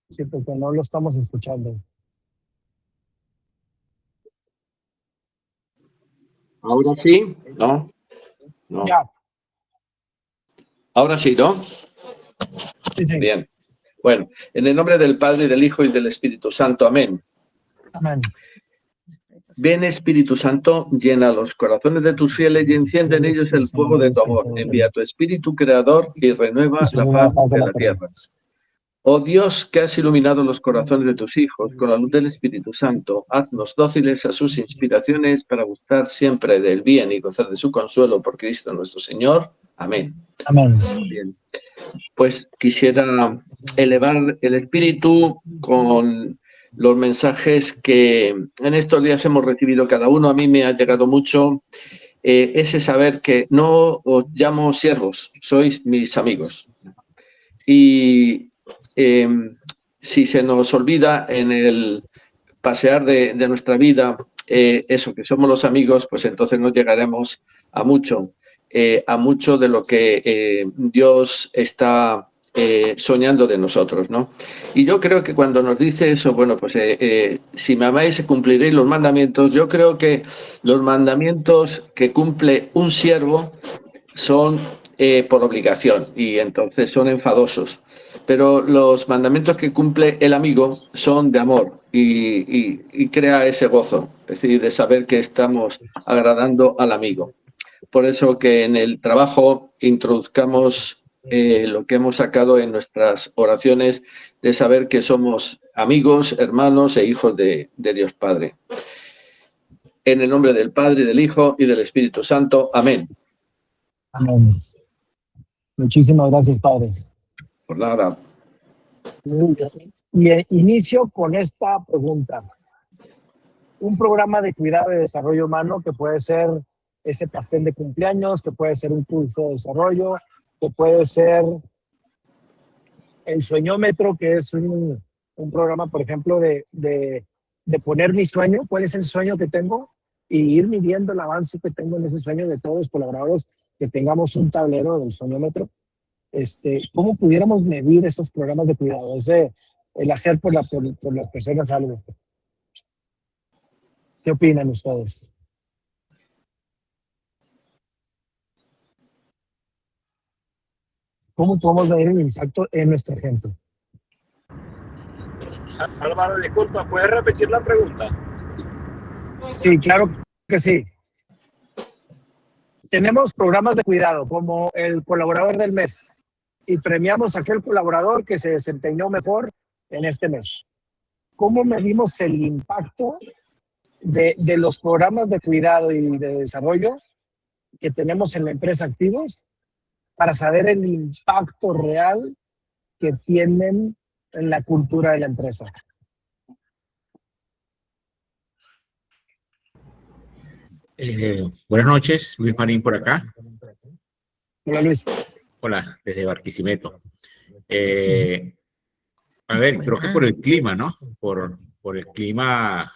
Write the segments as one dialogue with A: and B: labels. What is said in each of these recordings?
A: Sí, porque no lo estamos escuchando.
B: ¿Ahora sí? ¿No? No.
A: Ya.
B: Ahora sí, ¿no?
A: Sí, sí.
B: Bien. Bueno, en el nombre del Padre, del Hijo y del Espíritu Santo. Amén.
A: Amén.
B: Ven, Espíritu Santo, llena los corazones de tus fieles y enciende en ellos el fuego de tu amor. Envía tu Espíritu Creador y renueva la faz de la tierra. Oh Dios, que has iluminado los corazones de tus hijos con la luz del Espíritu Santo, haznos dóciles a sus inspiraciones para gustar siempre del bien y gozar de su consuelo por Cristo nuestro Señor. Amén.
A: Amén.
B: Bien. Pues quisiera elevar el espíritu con los mensajes que en estos días hemos recibido cada uno. A mí me ha llegado mucho ese saber que no os llamo siervos, sois mis amigos. Y si se nos olvida en el pasear de nuestra vida eso, que somos los amigos, pues entonces no llegaremos a mucho de lo que Dios está soñando de nosotros, ¿no? Y yo creo que cuando nos dice eso, bueno, pues si me amáis cumpliréis los mandamientos. Yo creo que los mandamientos que cumple un siervo son por obligación y entonces son enfadosos. Pero los mandamientos que cumple el amigo son de amor y crea ese gozo, es decir, de saber que estamos agradando al amigo. Por eso que en el trabajo introduzcamos lo que hemos sacado en nuestras oraciones de saber que somos amigos, hermanos e hijos de Dios Padre. En el nombre del Padre, del Hijo y del Espíritu Santo. Amén.
A: Amén. Muchísimas gracias, Padre.
B: Por nada.
A: Y inicio con esta pregunta. Un programa de cuidado y desarrollo humano que puede ser ese pastel de cumpleaños, que puede ser un curso de desarrollo, que puede ser el sueñómetro, que es un programa, por ejemplo, de poner mi sueño, cuál es el sueño que tengo, y ir midiendo el avance que tengo en ese sueño de todos los colaboradores, que tengamos un tablero del sueñómetro. ¿Cómo pudiéramos medir estos programas de cuidado? El hacer por las personas algo. ¿Qué opinan ustedes? ¿Cómo podemos medir el impacto en nuestra gente?
C: Álvaro, disculpa, ¿puedes repetir la pregunta?
A: Sí, claro que sí. Tenemos programas de cuidado como el colaborador del mes y premiamos a aquel colaborador que se desempeñó mejor en este mes. ¿Cómo medimos el impacto de los programas de cuidado y de desarrollo que tenemos en la empresa activos para saber el impacto real que tienen en la cultura de la empresa?
D: Buenas noches, Luis Marín por acá.
A: Hola, Luis.
D: Hola, desde Barquisimeto. A ver, creo que por el clima, ¿no? Por el clima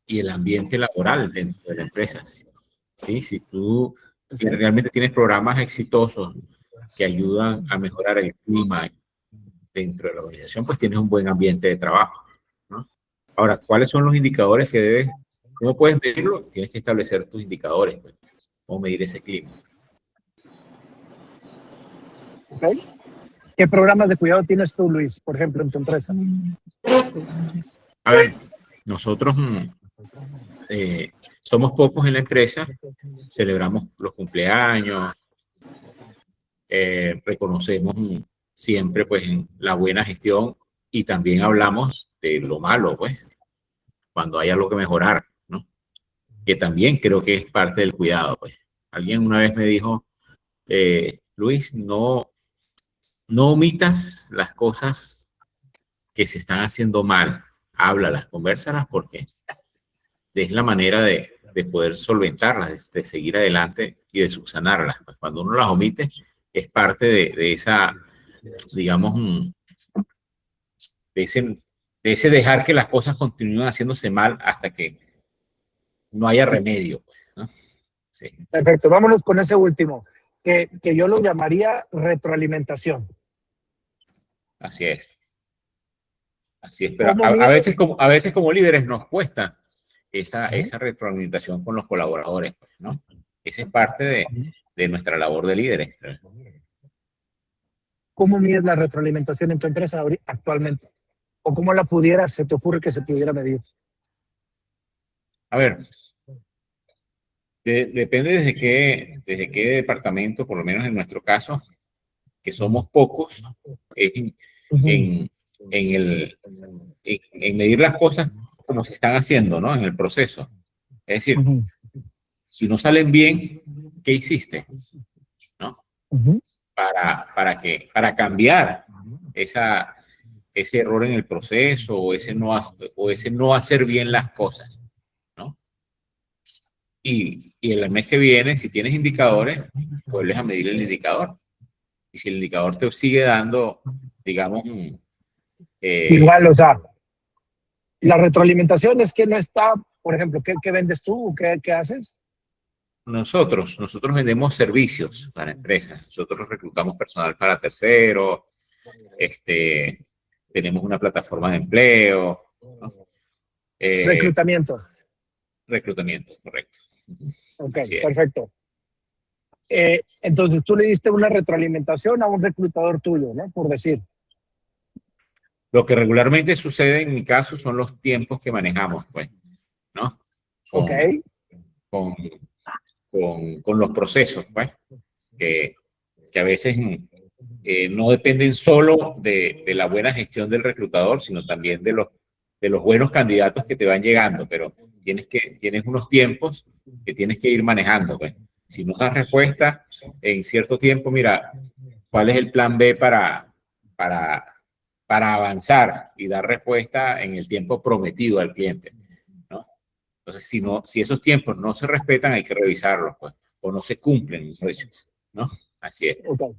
D: y el ambiente laboral dentro de las empresas. ¿Sí? Si tú realmente tienes programas exitosos que ayudan a mejorar el clima dentro de la organización, pues tienes un buen ambiente de trabajo, ¿no? Ahora, ¿cuáles son los indicadores que debes? ¿Cómo puedes medirlo? Tienes que establecer tus indicadores, pues. ¿Cómo medir ese clima?
A: ¿Okay? ¿Qué programas de cuidado tienes tú, Luis, por ejemplo, en tu empresa?
D: A ver, nosotros somos pocos en la empresa, celebramos los cumpleaños, reconocemos siempre pues la buena gestión y también hablamos de lo malo, pues, cuando hay algo que mejorar, ¿no? Que también creo que es parte del cuidado, pues. Alguien una vez me dijo, Luis, no omitas las cosas que se están haciendo mal, háblalas, convérsalas, porque es la manera de poder solventarlas, de seguir adelante y de subsanarlas. Pues cuando uno las omite, es parte de esa, digamos, de ese dejar que las cosas continúen haciéndose mal hasta que no haya remedio, ¿no? Sí.
A: Perfecto, vámonos con ese último, que yo lo llamaría retroalimentación.
D: Así es. Así es, pero a veces como líderes nos cuesta esa retroalimentación con los colaboradores, pues, ¿no? Esa es parte de nuestra labor de líderes.
A: ¿Cómo mides la retroalimentación en tu empresa actualmente? ¿O cómo se te ocurre que se pudiera medir?
D: A ver, depende desde qué departamento, por lo menos en nuestro caso, que somos pocos, es en medir las cosas como se están haciendo, ¿no? En el proceso. Es decir, si no salen bien, ¿qué hiciste? ¿No? Para cambiar ese error en el proceso o ese no hacer bien las cosas, ¿no? Y el mes que viene, si tienes indicadores, vuelves a medir el indicador. Y si el indicador te sigue dando, digamos...
A: igual, o sea, la retroalimentación es que no está, por ejemplo, ¿qué vendes tú? ¿Qué haces?
D: Nosotros vendemos servicios para empresas. Nosotros reclutamos personal para terceros. Tenemos una plataforma de empleo, ¿no?
A: Reclutamiento.
D: Reclutamiento, correcto.
A: Ok, perfecto. Entonces tú le diste una retroalimentación a un reclutador tuyo, ¿no? Por decir.
D: Lo que regularmente sucede en mi caso son los tiempos que manejamos, pues, ¿no? Con los procesos, pues, que a veces no dependen solo de la buena gestión del reclutador, sino también de los buenos candidatos que te van llegando, pero tienes unos tiempos que tienes que ir manejando, pues. Si no das respuesta en cierto tiempo, mira, ¿cuál es el plan B para avanzar y dar respuesta en el tiempo prometido al cliente, ¿no? Entonces, si esos tiempos no se respetan, hay que revisarlos, pues, o no se cumplen, ¿no? Así es.
A: Okay.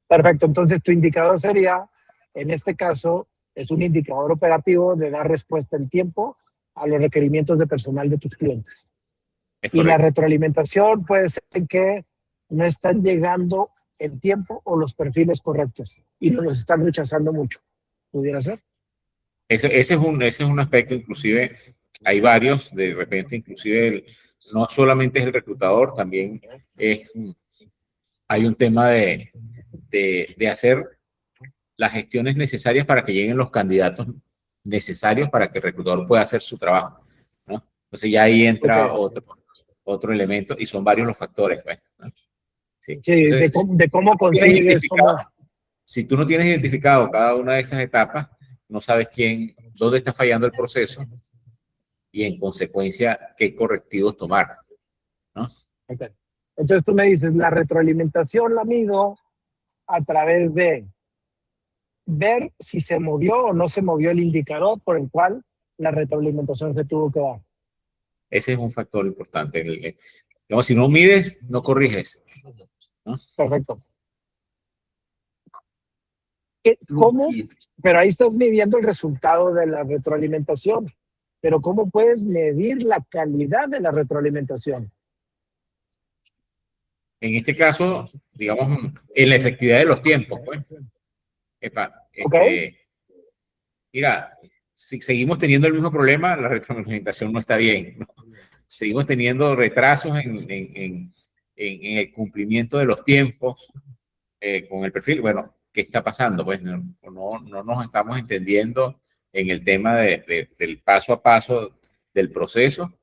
A: Perfecto. Entonces, tu indicador sería, en este caso, es un indicador operativo de dar respuesta en tiempo a los requerimientos de personal de tus clientes. Y la retroalimentación puede ser que no están llegando en tiempo o los perfiles correctos y los están rechazando mucho. ¿Pudiera ser?
D: Ese es un aspecto, inclusive hay varios, de repente inclusive no solamente es el reclutador, también hay un tema de hacer las gestiones necesarias para que lleguen los candidatos necesarios para que el reclutador pueda hacer su trabajo, ¿no? Entonces ya ahí entra otro elemento y son varios los factores, pues, ¿no? Sí. Entonces,
A: de cómo consigues.
D: Si tú no tienes identificado cada una de esas etapas, no sabes dónde está fallando el proceso y en consecuencia qué correctivos tomar, ¿no?
A: Okay. Entonces tú me dices, la retroalimentación la mido a través de ver si se movió o no se movió el indicador por el cual la retroalimentación se tuvo que dar.
D: Ese es un factor importante. Digamos, si no mides, no corriges, ¿no?
A: Perfecto. ¿Cómo? Pero ahí estás midiendo el resultado de la retroalimentación. Pero ¿cómo puedes medir la calidad de la retroalimentación?
D: En este caso, digamos, en la efectividad de los tiempos, pues. Mira, si seguimos teniendo el mismo problema, la retroalimentación no está bien, ¿no? Seguimos teniendo retrasos en el cumplimiento de los tiempos con el perfil. Bueno, ¿qué está pasando? Pues no nos estamos entendiendo en el tema del paso a paso del proceso,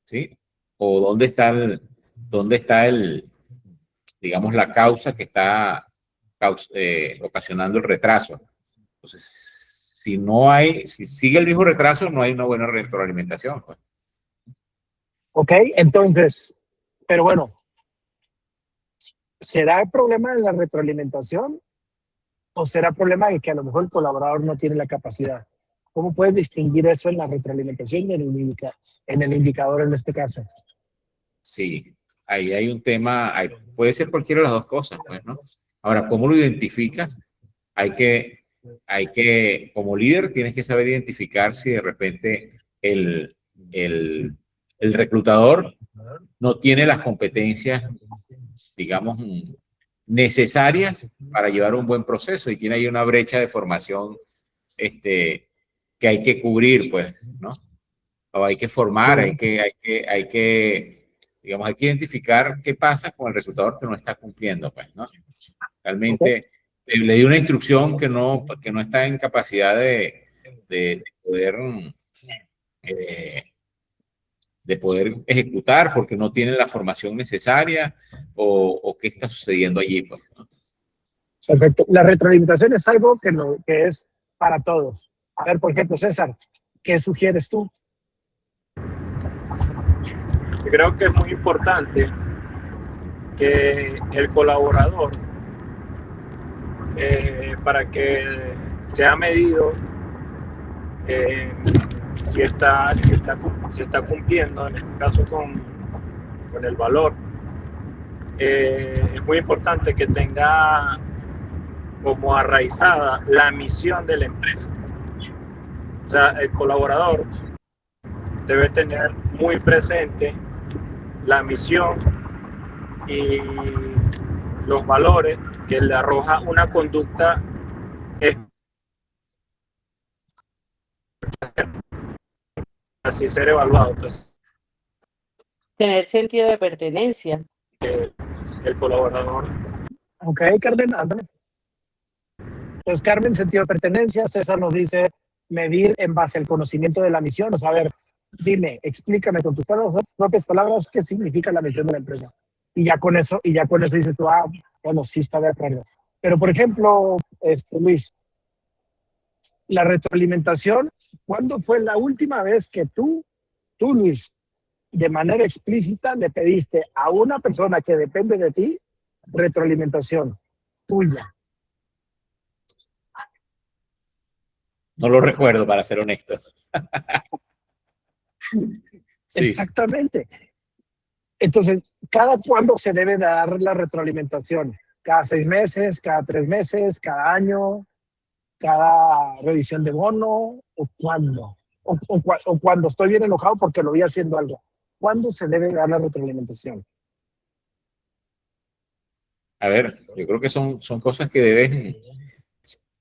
D: ¿sí? O dónde está digamos, la causa que está ocasionando el retraso. Entonces, si sigue el mismo retraso, no hay una buena retroalimentación, pues.
A: Ok, entonces, pero bueno, ¿será el problema de la retroalimentación o será problema de que a lo mejor el colaborador no tiene la capacidad? ¿Cómo puedes distinguir eso en la retroalimentación y en el indicador en este caso?
D: Sí, ahí hay un tema, puede ser cualquiera de las dos cosas, pues, ¿no? Ahora, ¿cómo lo identificas? Hay que, como líder, tienes que saber identificar si de repente el reclutador no tiene las competencias, digamos, necesarias para llevar un buen proceso y tiene ahí una brecha de formación que hay que cubrir, pues, ¿no? O hay que formar, hay que, digamos, hay que identificar qué pasa con el reclutador que no está cumpliendo, pues, ¿no? Realmente le di una instrucción que no está en capacidad de poder de poder ejecutar porque no tienen la formación necesaria o qué está sucediendo allí, pues, ¿no?
A: Perfecto. La retroalimentación es algo que es para todos. A ver, por ejemplo, César, ¿qué sugieres tú?
C: Creo que es muy importante que el colaborador, para que sea medido si está cumpliendo, en este caso con el valor, es muy importante que tenga como arraizada la misión de la empresa. O sea, el colaborador debe tener muy presente la misión y los valores que le arroja una conducta así ser evaluado. Entonces,
E: tener sentido de pertenencia.
C: El colaborador.
A: Ok, Carmen, ándale. Entonces, Carmen, sentido de pertenencia. César nos dice medir en base al conocimiento de la misión. O sea, a ver, dime, explícame con tus propias palabras qué significa la misión de la empresa. Y ya con eso dices tú, bueno, sí está de acuerdo. Pero, por ejemplo, Luis, la retroalimentación, ¿cuándo fue la última vez que tú, Luis, de manera explícita le pediste a una persona que depende de ti retroalimentación tuya?
D: No lo recuerdo, para ser honesto.
A: Sí. Exactamente. Entonces, ¿cada cuándo se debe dar la retroalimentación? ¿Cada 6 meses? ¿Cada 3 meses? ¿Cada año? ¿Cada revisión de bono? ¿O cuándo? O cuando estoy bien enojado porque lo vi haciendo algo. ¿Cuándo se debe dar la retroalimentación?
D: A ver, yo creo que son cosas que debes,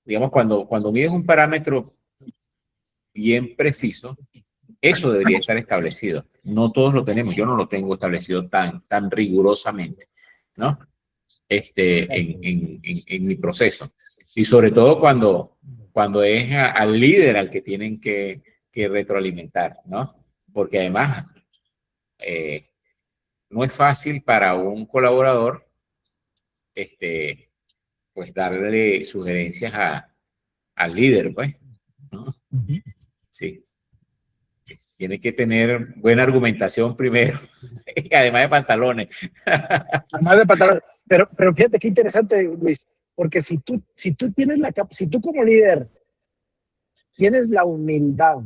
D: digamos, cuando mides un parámetro bien preciso, eso debería estar establecido. No todos lo tenemos, yo no lo tengo establecido tan rigurosamente, ¿no? En mi proceso. Y sobre todo cuando es al líder al que tienen que retroalimentar, ¿no? Porque además no es fácil para un colaborador pues darle sugerencias al líder, pues, ¿no? Sí. Tiene que tener buena argumentación primero, y además de pantalones.
A: Además de pantalones. Pero fíjate qué interesante, Luis, porque si tú como líder tienes la humildad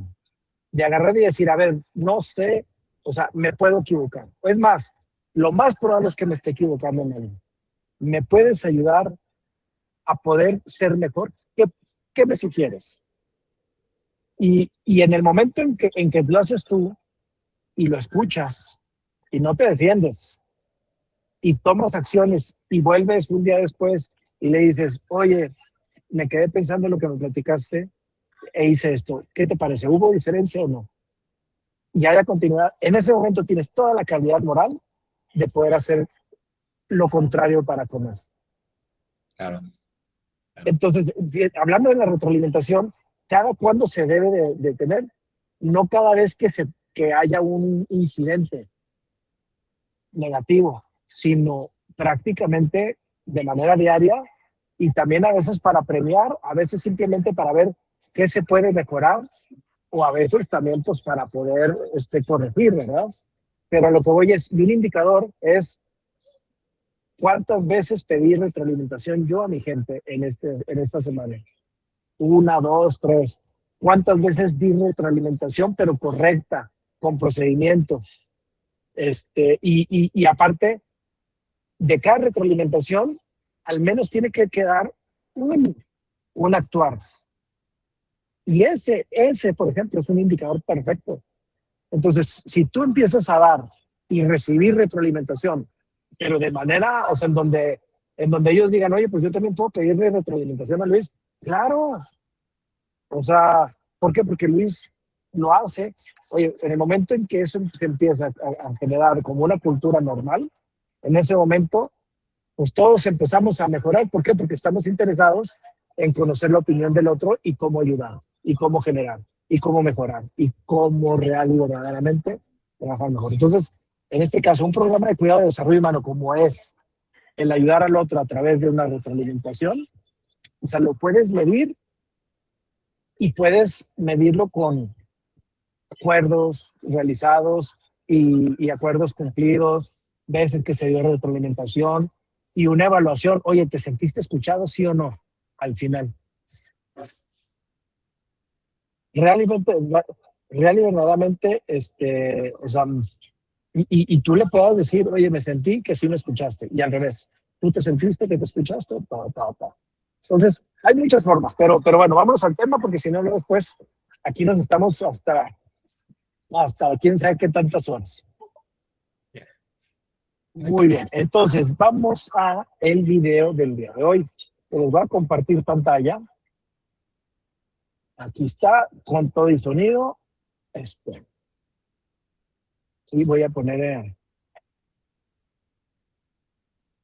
A: de agarrar y decir, a ver, no sé, o sea, me puedo equivocar. Es más, lo más probable es que me esté equivocando en algo. ¿Me puedes ayudar a poder ser mejor? ¿Qué me sugieres? Y en el momento en que lo haces tú y lo escuchas y no te defiendes y tomas acciones y vuelves un día después y le dices, oye, me quedé pensando en lo que me platicaste e hice esto, ¿qué te parece? ¿Hubo diferencia o no? Y haya continuidad. En ese momento tienes toda la calidad moral de poder hacer lo contrario para comer.
D: Claro.
A: Entonces, hablando de la retroalimentación, ¿cada cuándo se debe de tener? No cada vez que haya un incidente negativo, sino prácticamente de manera diaria y también a veces para premiar, a veces simplemente para ver qué se puede mejorar o a veces también pues para poder corregir, ¿verdad? Pero lo que voy es, un indicador es cuántas veces pedí retroalimentación yo a mi gente en esta semana. 1, 2, 3. ¿Cuántas veces di retroalimentación pero correcta, con procedimiento? Y aparte de cada retroalimentación, al menos tiene que quedar un actuar. Y ese, por ejemplo, es un indicador perfecto. Entonces, si tú empiezas a dar y recibir retroalimentación, pero de manera, o sea, en donde ellos digan, oye, pues yo también puedo pedirle retroalimentación a Luis. Claro. O sea, ¿Por qué? Porque Luis lo hace. Oye, en el momento en que eso se empieza a generar como una cultura normal, en ese momento, pues todos empezamos a mejorar. ¿Por qué? Porque estamos interesados en conocer la opinión del otro y cómo ayudar, y cómo generar, y cómo mejorar, y cómo real y verdaderamente trabajar mejor. Entonces, en este caso, un programa de cuidado de desarrollo humano como es el ayudar al otro a través de una retroalimentación, o sea, lo puedes medir y puedes medirlo con acuerdos realizados y acuerdos cumplidos, veces que se dio retroalimentación y una evaluación. Oye, ¿te sentiste escuchado, sí o no? Al final. Realmente, real y verdaderamente, o sea, y tú le puedas decir, oye, me sentí que sí me escuchaste, y al revés, tú te sentiste que te escuchaste, Entonces, hay muchas formas, pero bueno, vámonos al tema, porque si no, luego después aquí nos estamos hasta quién sabe qué tantas horas. Muy bien, entonces vamos a el video del día de hoy. Les voy a compartir pantalla. Aquí está, con todo y sonido. Espero. Sí, voy a poner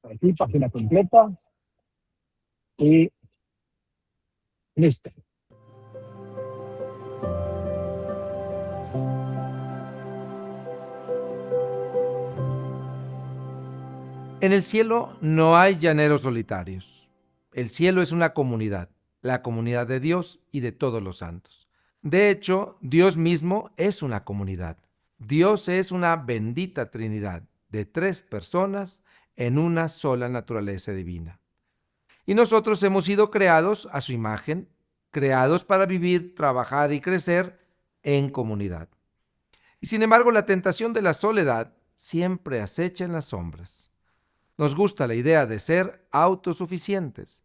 A: aquí, página completa. Y listo.
F: En el cielo no hay llaneros solitarios. El cielo es una comunidad, la comunidad de Dios y de todos los santos. De hecho, Dios mismo es una comunidad. Dios es una bendita Trinidad de 3 personas en una sola naturaleza divina. Y nosotros hemos sido creados a su imagen, creados para vivir, trabajar y crecer en comunidad. Y sin embargo, la tentación de la soledad siempre acecha en las sombras. Nos gusta la idea de ser autosuficientes,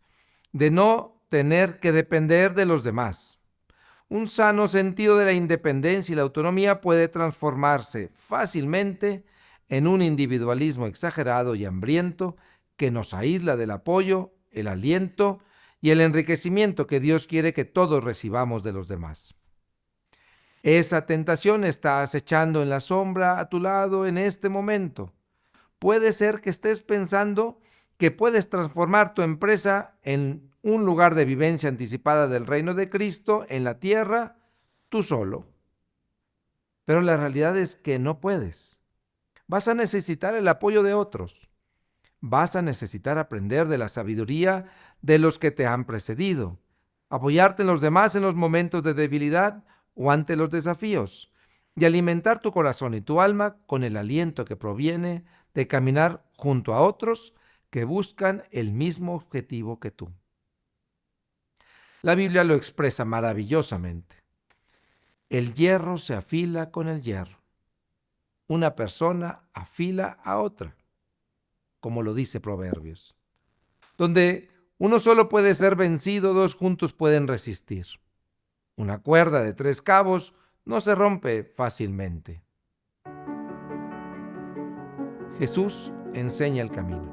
F: de no tener que depender de los demás. Un sano sentido de la independencia y la autonomía puede transformarse fácilmente en un individualismo exagerado y hambriento que nos aísla del apoyo, el aliento y el enriquecimiento que Dios quiere que todos recibamos de los demás. Esa tentación está acechando en la sombra a tu lado en este momento. Puede ser que estés pensando que puedes transformar tu empresa en un lugar de vivencia anticipada del reino de Cristo en la tierra, tú solo. Pero la realidad es que no puedes. Vas a necesitar el apoyo de otros. Vas a necesitar aprender de la sabiduría de los que te han precedido, apoyarte en los demás en los momentos de debilidad o ante los desafíos, y alimentar tu corazón y tu alma con el aliento que proviene de caminar junto a otros que buscan el mismo objetivo que tú. La Biblia lo expresa maravillosamente. El hierro se afila con el hierro. Una persona afila a otra, como lo dice Proverbios. Donde uno solo puede ser vencido, 2 juntos pueden resistir. Una cuerda de 3 cabos no se rompe fácilmente. Jesús enseña el camino.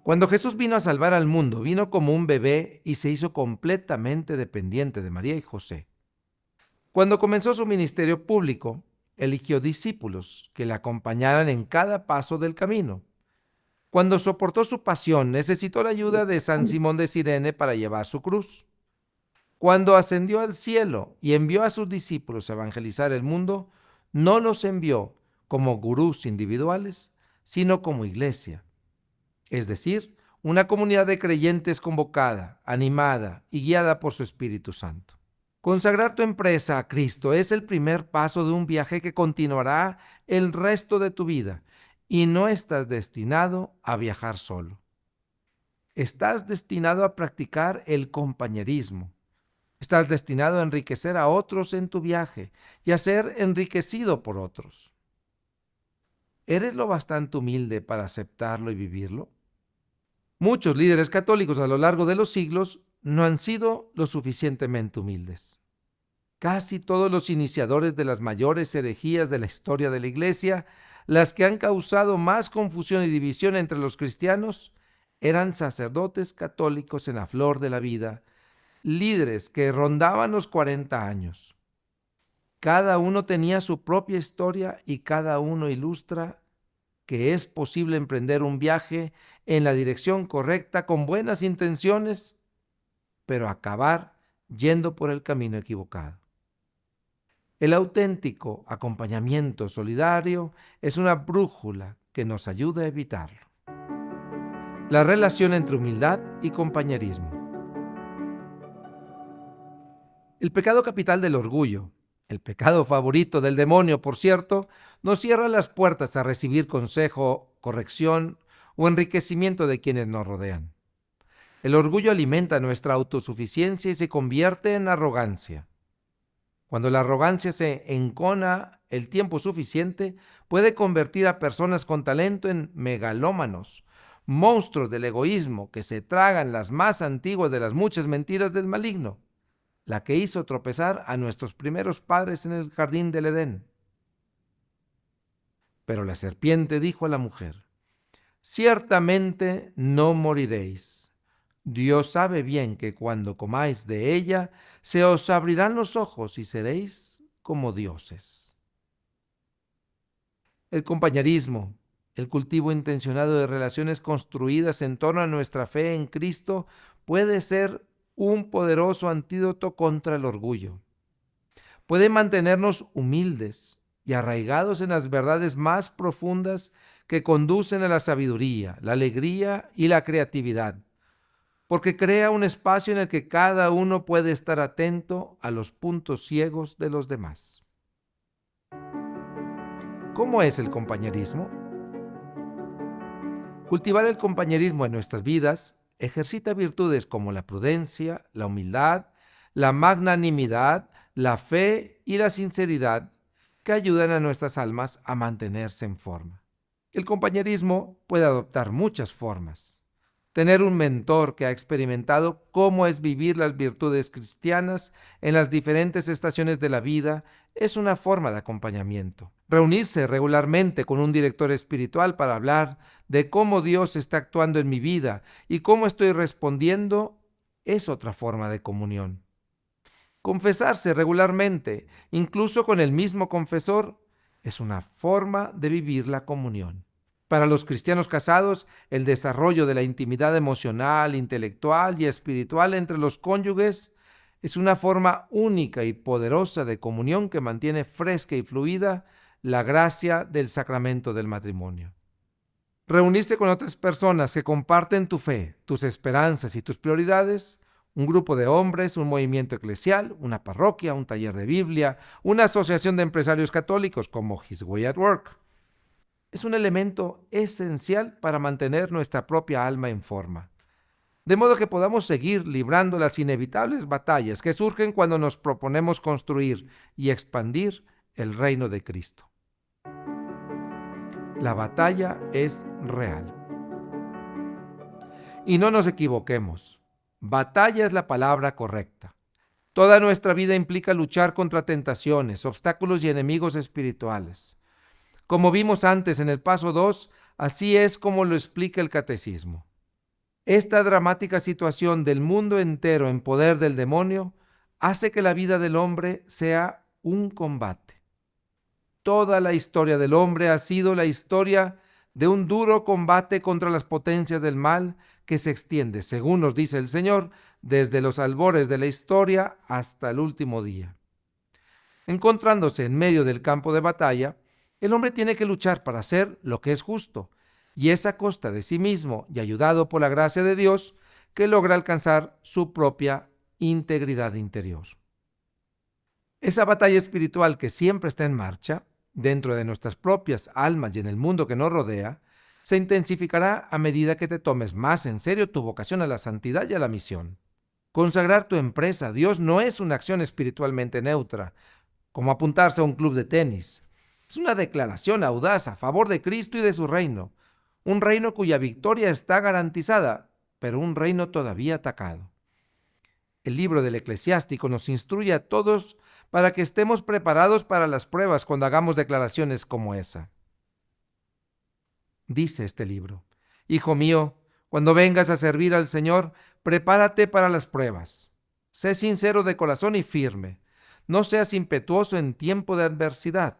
F: Cuando Jesús vino a salvar al mundo, vino como un bebé y se hizo completamente dependiente de María y José. Cuando comenzó su ministerio público, eligió discípulos que le acompañaran en cada paso del camino. Cuando soportó su pasión, necesitó la ayuda de San Simón de Cirene para llevar su cruz. Cuando ascendió al cielo y envió a sus discípulos a evangelizar el mundo, no los envió como gurús individuales, sino como iglesia. Es decir, una comunidad de creyentes convocada, animada y guiada por su Espíritu Santo. Consagrar tu empresa a Cristo es el primer paso de un viaje que continuará el resto de tu vida, y no estás destinado a viajar solo. Estás destinado a practicar el compañerismo. Estás destinado a enriquecer a otros en tu viaje y a ser enriquecido por otros. ¿Eres lo bastante humilde para aceptarlo y vivirlo? Muchos líderes católicos a lo largo de los siglos no han sido lo suficientemente humildes. Casi todos los iniciadores de las mayores herejías de la historia de la Iglesia, las que han causado más confusión y división entre los cristianos, eran sacerdotes católicos en la flor de la vida, líderes que rondaban los 40 años. Cada uno tenía su propia historia y cada uno ilustra que es posible emprender un viaje en la dirección correcta con buenas intenciones, pero acabar yendo por el camino equivocado. El auténtico acompañamiento solidario es una brújula que nos ayuda a evitarlo. La relación entre humildad y compañerismo. El pecado capital del orgullo, el pecado favorito del demonio, por cierto, nos cierra las puertas a recibir consejo, corrección o enriquecimiento de quienes nos rodean. El orgullo alimenta nuestra autosuficiencia y se convierte en arrogancia. Cuando la arrogancia se encona el tiempo suficiente, puede convertir a personas con talento en megalómanos, monstruos del egoísmo que se tragan las más antiguas de las muchas mentiras del maligno, la que hizo tropezar a nuestros primeros padres en el jardín del Edén. Pero la serpiente dijo a la mujer: ciertamente no moriréis. Dios sabe bien que cuando comáis de ella, se os abrirán los ojos y seréis como dioses. El compañerismo, el cultivo intencionado de relaciones construidas en torno a nuestra fe en Cristo, puede ser un poderoso antídoto contra el orgullo. Puede mantenernos humildes y arraigados en las verdades más profundas que conducen a la sabiduría, la alegría y la creatividad, porque crea un espacio en el que cada uno puede estar atento a los puntos ciegos de los demás. ¿Cómo es el compañerismo? Cultivar el compañerismo en nuestras vidas ejercita virtudes como la prudencia, la humildad, la magnanimidad, la fe y la sinceridad, que ayudan a nuestras almas a mantenerse en forma. El compañerismo puede adoptar muchas formas. Tener un mentor que ha experimentado cómo es vivir las virtudes cristianas en las diferentes estaciones de la vida es una forma de acompañamiento. Reunirse regularmente con un director espiritual para hablar de cómo Dios está actuando en mi vida y cómo estoy respondiendo es otra forma de comunión. Confesarse regularmente, incluso con el mismo confesor, es una forma de vivir la comunión. Para los cristianos casados, el desarrollo de la intimidad emocional, intelectual y espiritual entre los cónyuges es una forma única y poderosa de comunión que mantiene fresca y fluida la gracia del sacramento del matrimonio. Reunirse con otras personas que comparten tu fe, tus esperanzas y tus prioridades, un grupo de hombres, un movimiento eclesial, una parroquia, un taller de Biblia, una asociación de empresarios católicos como His Way at Work, es un elemento esencial para mantener nuestra propia alma en forma, de modo que podamos seguir librando las inevitables batallas que surgen cuando nos proponemos construir y expandir el reino de Cristo. La batalla es real. Y no nos equivoquemos, batalla es la palabra correcta. Toda nuestra vida implica luchar contra tentaciones, obstáculos y enemigos espirituales. Como vimos antes en el paso 2, así es como lo explica el catecismo. Esta dramática situación del mundo entero en poder del demonio hace que la vida del hombre sea un combate. Toda la historia del hombre ha sido la historia de un duro combate contra las potencias del mal que se extiende, según nos dice el Señor, desde los albores de la historia hasta el último día. Encontrándose en medio del campo de batalla, el hombre tiene que luchar para hacer lo que es justo, y es a costa de sí mismo y ayudado por la gracia de Dios que logra alcanzar su propia integridad interior. Esa batalla espiritual que siempre está en marcha, dentro de nuestras propias almas y en el mundo que nos rodea, se intensificará a medida que te tomes más en serio tu vocación a la santidad y a la misión. Consagrar tu empresa a Dios no es una acción espiritualmente neutra, como apuntarse a un club de tenis. Es una declaración audaz a favor de Cristo y de su reino, un reino cuya victoria está garantizada, pero un reino todavía atacado. El libro del Eclesiástico nos instruye a todos para que estemos preparados para las pruebas cuando hagamos declaraciones como esa. Dice este libro: Hijo mío, cuando vengas a servir al Señor, prepárate para las pruebas. Sé sincero de corazón y firme. No seas impetuoso en tiempo de adversidad.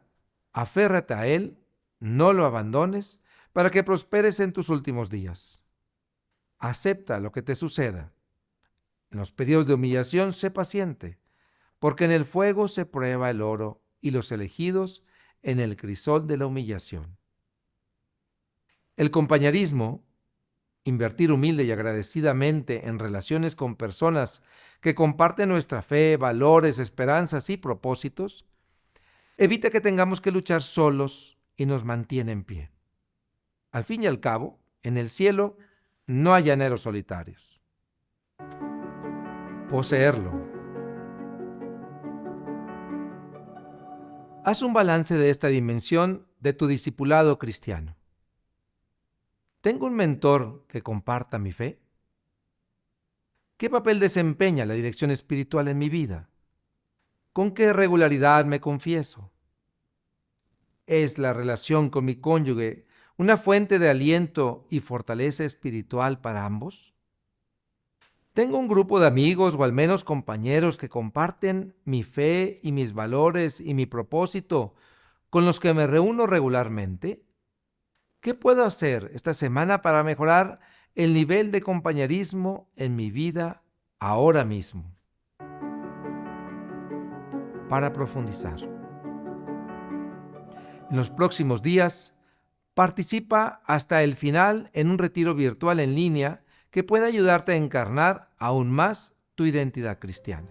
F: Aférrate a Él, no lo abandones, para que prosperes en tus últimos días. Acepta lo que te suceda. En los periodos de humillación, sé paciente, porque en el fuego se prueba el oro y los elegidos en el crisol de la humillación. El compañerismo, invertir humilde y agradecidamente en relaciones con personas que comparten nuestra fe, valores, esperanzas y propósitos, evita que tengamos que luchar solos y nos mantiene en pie. Al fin y al cabo, en el cielo no hay llaneros solitarios. Poseerlo. Haz un balance de esta dimensión de tu discipulado cristiano. ¿Tengo un mentor que comparta mi fe? ¿Qué papel desempeña la dirección espiritual en mi vida? ¿Con qué regularidad me confieso? ¿Es la relación con mi cónyuge una fuente de aliento y fortaleza espiritual para ambos? ¿Tengo un grupo de amigos o al menos compañeros que comparten mi fe y mis valores y mi propósito con los que me reúno regularmente? ¿Qué puedo hacer esta semana para mejorar el nivel de compañerismo en mi vida ahora mismo? Para profundizar. En los próximos días, participa hasta el final en un retiro virtual en línea que puede ayudarte a encarnar aún más tu identidad cristiana.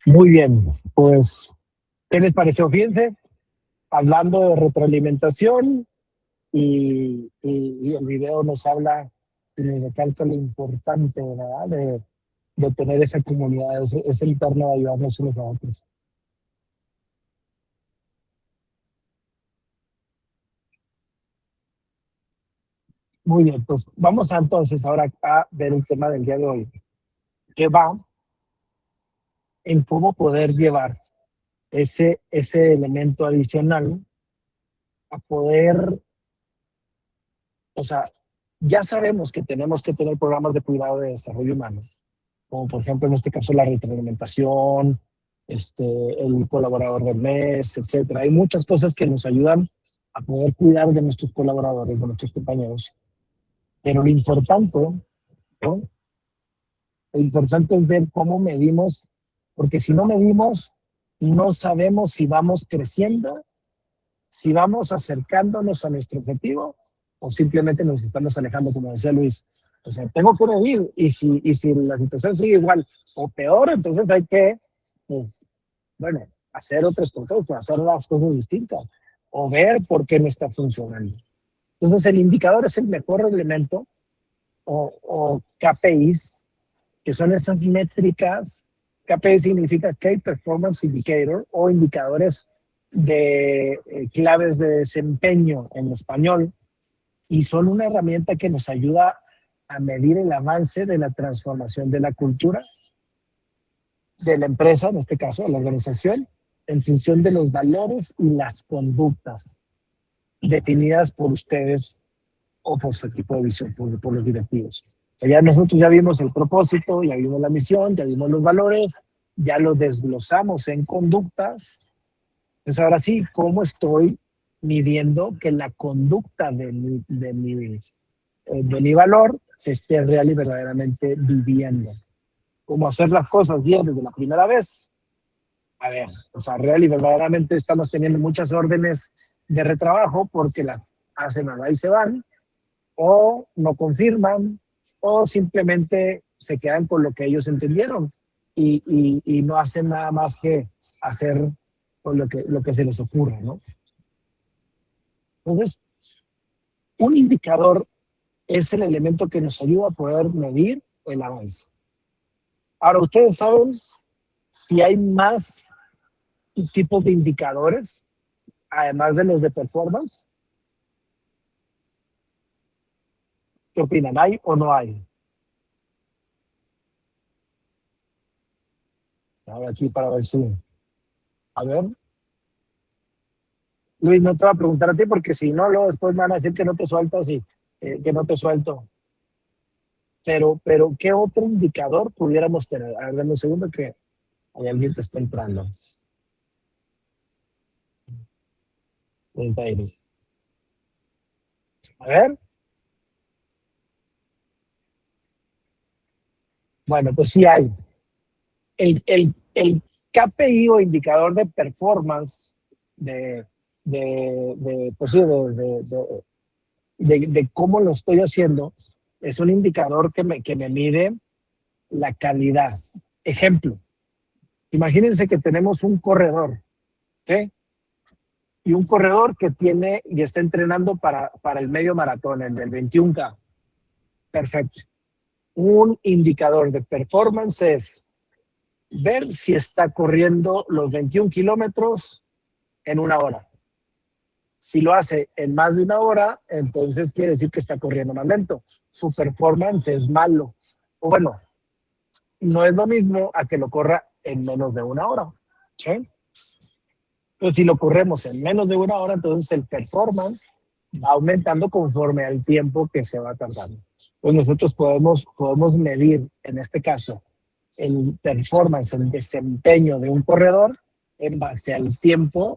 A: Muy bien, pues, ¿qué les pareció? Fíjense, hablando de retroalimentación y el video nos habla y nos recalca lo importante, ¿verdad? De tener esa comunidad, ese entorno de ayudarnos unos a otros. Muy bien, pues vamos entonces ahora a ver el tema del día de hoy, que va en cómo poder llevar ese elemento adicional a poder, o sea, ya sabemos que tenemos que tener programas de cuidado de desarrollo humano, como por ejemplo en este caso la retroalimentación, el colaborador del mes, etcétera. Hay muchas cosas que nos ayudan a poder cuidar de nuestros colaboradores, de nuestros compañeros. Pero lo importante, ¿no? Lo importante es ver cómo medimos, porque si no medimos, no sabemos si vamos creciendo, si vamos acercándonos a nuestro objetivo o simplemente nos estamos alejando, como decía Luis. O sea, tengo que medir y si la situación sigue igual o peor, entonces hay que, pues, bueno, hacer otras cosas, hacer las cosas distintas o ver por qué no está funcionando. Entonces el indicador es el mejor elemento o KPIs, que son esas métricas. KPI significa Key Performance Indicator o indicadores de claves de desempeño en español, y son una herramienta que nos ayuda a medir el avance de la transformación de la cultura de la empresa, en este caso de la organización, en función de los valores y las conductas definidas por ustedes o por su equipo de visión, por los directivos. Ya nosotros ya vimos el propósito, ya vimos la misión, ya vimos los valores, ya los desglosamos en conductas. Entonces ahora sí, ¿cómo estoy midiendo que la conducta de mi valor se esté real y verdaderamente viviendo? ¿Cómo hacer las cosas bien desde la primera vez? A ver, o sea, real y verdaderamente estamos teniendo muchas órdenes de retrabajo porque las hacen a la y se van, o no confirman, o simplemente se quedan con lo que ellos entendieron y no hacen nada más que hacer con lo que se les ocurra, ¿no? Entonces, un indicador es el elemento que nos ayuda a poder medir el avance. Ahora, ustedes saben si hay más tipos de indicadores, además de los de performance? ¿Qué opinan? ¿Hay o no hay? Ahora aquí para ver si... A ver. Luis, no te voy a preguntar a ti porque si no, luego después me van a decir que no te suelto, sí, que no te suelto. Pero, ¿qué otro indicador pudiéramos tener? A ver, dame un segundo que hay alguien que está entrando. A ver. Bueno, pues sí hay. El KPI o indicador de performance pues sí, de cómo lo estoy haciendo es un indicador que me mide la calidad. Ejemplo, imagínense que tenemos un corredor, ¿sí? Y un corredor que tiene y está entrenando para el medio maratón, el del 21K. Perfecto. Un indicador de performance es ver si está corriendo los 21 kilómetros en 1 hora. Si lo hace en más de 1 hora, entonces quiere decir que está corriendo más lento. Su performance es malo. O bueno, no es lo mismo a que lo corra en menos de 1 hora. ¿Sí? Entonces, si lo corremos en menos de 1 hora, entonces el performance va aumentando conforme al tiempo que se va tardando. Pues nosotros podemos medir, en este caso, el performance, el desempeño de un corredor en base al tiempo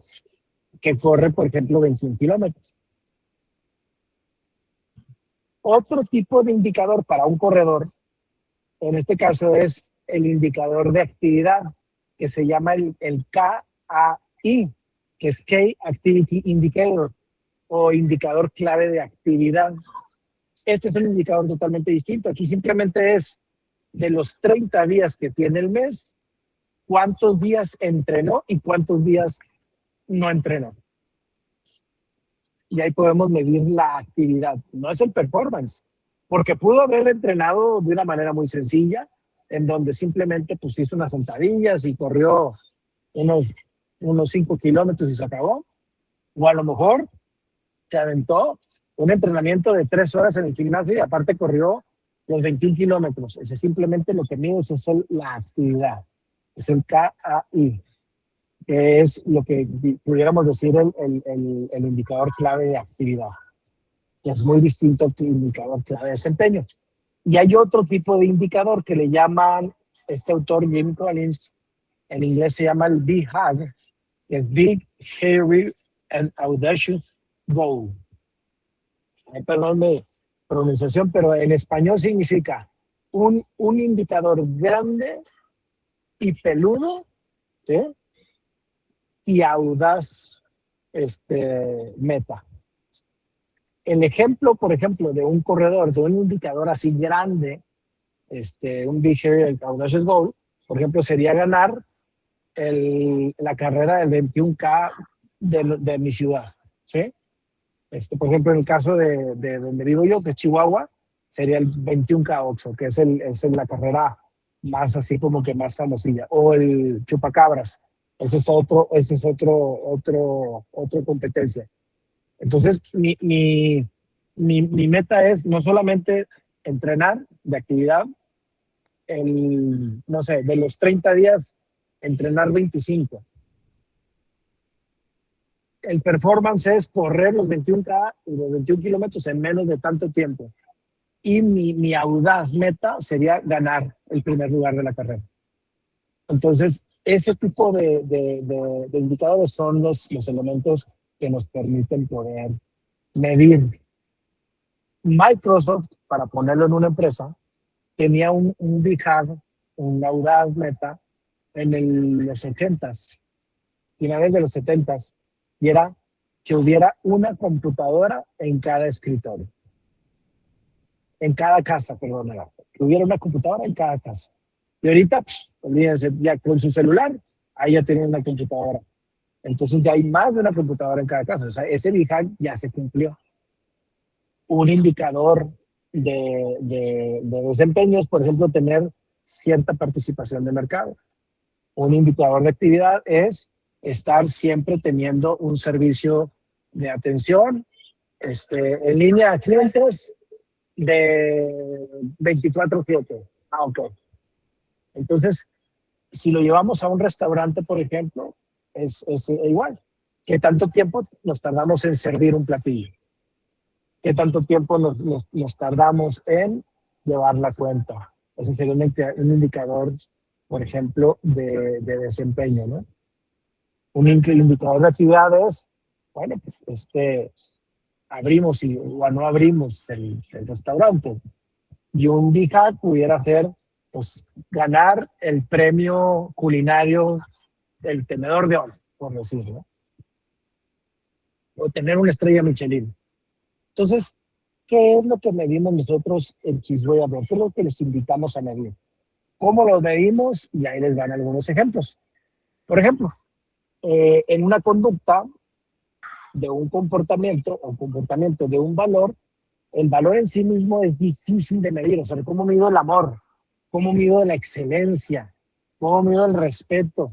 A: que corre, por ejemplo, 21 kilómetros. Otro tipo de indicador para un corredor, en este caso, es el indicador de actividad, que se llama el KAI, que es Key Activity Indicator, o indicador clave de actividad. Este es un indicador totalmente distinto. Aquí simplemente es de los 30 días que tiene el mes, cuántos días entrenó y cuántos días no entrenó. Y ahí podemos medir la actividad. No es el performance, porque pudo haber entrenado de una manera muy sencilla, en donde simplemente pues hizo unas sentadillas y corrió unos 5 kilómetros y se acabó. O a lo mejor se aventó un entrenamiento de 3 horas en el gimnasio y aparte corrió los 21 kilómetros. Ese simplemente lo que mide es la actividad. Es el KAI, que es lo que pudiéramos decir el indicador clave de actividad, que es muy distinto al indicador clave de desempeño. Y hay otro tipo de indicador que le llaman, este autor Jim Collins, en inglés se llama el BHAG, que es Big, Hairy and Audacious Goal. Perdón mi pronunciación, pero en español significa un indicador grande y peludo, ¿sí? Y audaz meta. El ejemplo, por ejemplo, de un corredor, de un indicador así grande, un Big Hairy Audacious Goal, por ejemplo, sería ganar la carrera del 21K de mi ciudad, ¿sí? Por ejemplo, en el caso de donde vivo yo, que es Chihuahua, sería el 21K Oxxo, que es la carrera más así como que más famosilla. O el Chupacabras, ese es otro competencia. Entonces, mi meta es no solamente entrenar de actividad, no sé, de los 30 días, entrenar 25. El performance es correr los 21K y los 21 kilómetros en menos de tanto tiempo. Y mi audaz meta sería ganar el primer lugar de la carrera. Entonces, ese tipo de indicadores son los elementos que nos permiten poder medir. Microsoft, para ponerlo en una empresa, tenía un BHAG, una audaz meta, en los 80s, finales de los 70s, y era que hubiera una computadora en cada escritorio. En cada casa, perdón, que hubiera una computadora en cada casa. Y ahorita, olvídense, ya con su celular, ahí ya tienen una computadora. Entonces ya hay más de una computadora en cada casa. O sea, ese BHAG ya se cumplió. Un indicador de desempeño es, por ejemplo, tener cierta participación de mercado. Un indicador de actividad es estar siempre teniendo un servicio de atención en línea a clientes de 24/7. Ah, ok. Entonces, si lo llevamos a un restaurante, por ejemplo, es igual. ¿Qué tanto tiempo nos tardamos en servir un platillo? ¿Qué tanto tiempo nos tardamos en llevar la cuenta? Ese sería un indicador, por ejemplo, de desempeño, ¿no? Un indicador de actividades, bueno, pues abrimos o no abrimos el restaurante. Y un BHAG pudiera ser, pues, ganar el premio culinario del tenedor de oro, por decirlo, o tener una estrella Michelin. Entonces, ¿qué es lo que medimos nosotros en Kisway Abroad? ¿Qué es lo que les invitamos a medir? ¿Cómo lo medimos? Y ahí les van algunos ejemplos. Por ejemplo, en una conducta de un comportamiento o comportamiento de un valor, el valor en sí mismo es difícil de medir. O sea, ¿cómo mido el amor? ¿Cómo mido la excelencia? ¿Cómo mido el respeto?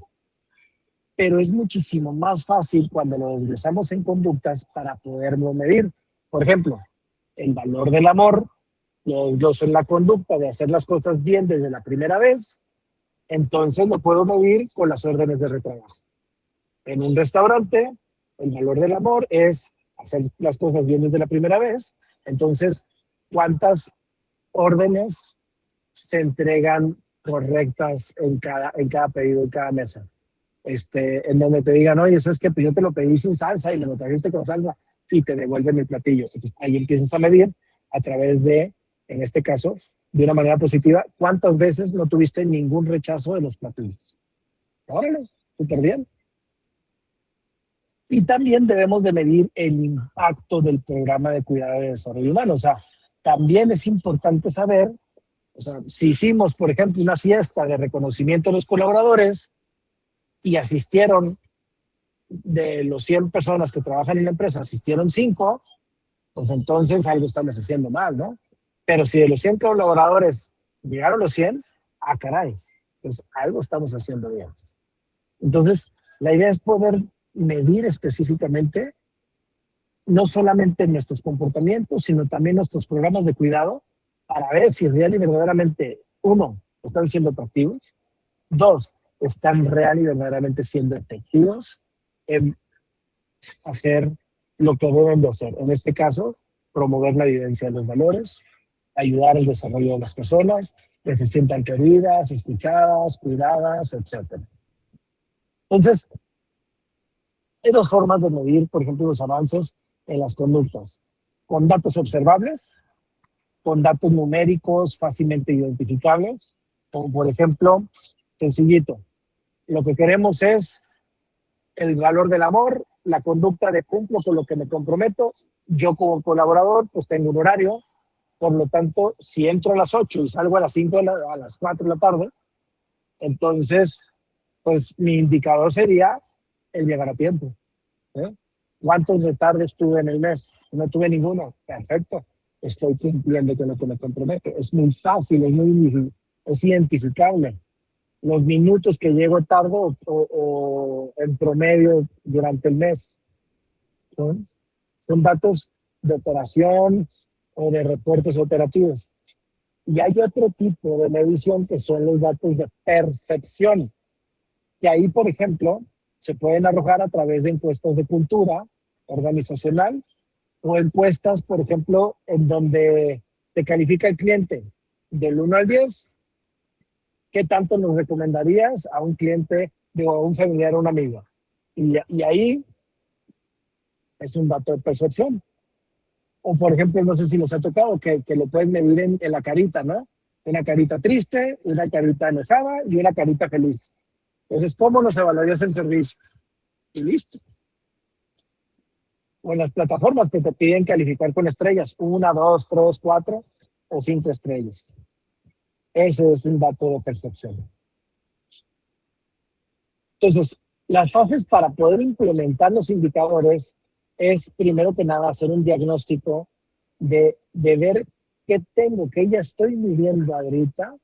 A: Pero es muchísimo más fácil cuando lo desglosamos en conductas para poderlo medir. Por ejemplo, el valor del amor lo desgloso en la conducta de hacer las cosas bien desde la primera vez, entonces lo puedo medir con las órdenes de retrabajo. En un restaurante, el valor del amor es hacer las cosas bien desde la primera vez, entonces, ¿cuántas órdenes se entregan correctas en cada pedido, en cada mesa? En donde te digan, oye, eso es que yo te lo pedí sin salsa y me lo trajiste con salsa y te devuelven el platillo. Entonces, ahí empiezas a medir a través de, en este caso, de una manera positiva, cuántas veces no tuviste ningún rechazo de los platillos. Órale, súper bien. Y también debemos de medir el impacto del programa de cuidado de desarrollo humano. O sea, también es importante saber, o sea, si hicimos, por ejemplo, una fiesta de reconocimiento a los colaboradores y asistieron, de los 100 personas que trabajan en la empresa, asistieron 5, pues entonces algo estamos haciendo mal, ¿no? Pero si de los 100 colaboradores llegaron los 100, ah, caray, pues algo estamos haciendo bien. Entonces, la idea es poder medir específicamente no solamente nuestros comportamientos, sino también nuestros programas de cuidado para ver si real y verdaderamente, 1, están siendo atractivos, 2, están real y verdaderamente siendo efectivos en hacer lo que deben de hacer. En este caso, promover la vivencia de los valores, ayudar al desarrollo de las personas, que se sientan queridas, escuchadas, cuidadas, etc. Entonces, hay 2 formas de medir, por ejemplo, los avances en las conductas. Con datos observables, con datos numéricos fácilmente identificables, como por ejemplo, sencillito, lo que queremos es el valor del amor, la conducta de cumplo con lo que me comprometo. Yo como colaborador, pues tengo un horario, por lo tanto, si entro a las 8 y salgo a las 5, a las 4 de la tarde, entonces, pues mi indicador sería el llegar a tiempo. ¿Cuántos retardos tuve en el mes? No tuve ninguno. Perfecto. Estoy cumpliendo con lo que me comprometo. Es muy fácil, es identificable. Los minutos que llego tarde o en promedio durante el mes, ¿no? Son datos de operación o de reportes operativos. Y hay otro tipo de medición que son los datos de percepción, que ahí, por ejemplo, se pueden arrojar a través de encuestas de cultura organizacional o encuestas, por ejemplo, en donde te califica el cliente del 1 al 10. ¿Qué tanto nos recomendarías a un cliente, a un familiar o un amigo? Y ahí es un dato de percepción. O, por ejemplo, no sé si les ha tocado que lo puedes medir en la carita, ¿no? Una carita triste, una carita enojada y una carita feliz. Entonces, ¿cómo nos evaluarías el servicio? Y listo. O en las plataformas que te piden calificar con estrellas, 1, 2, 3, 4 o 5 estrellas. Ese es un dato de percepción. Entonces, las fases para poder implementar los indicadores es, primero que nada, hacer un diagnóstico de ver qué tengo, qué ya estoy viviendo ahorita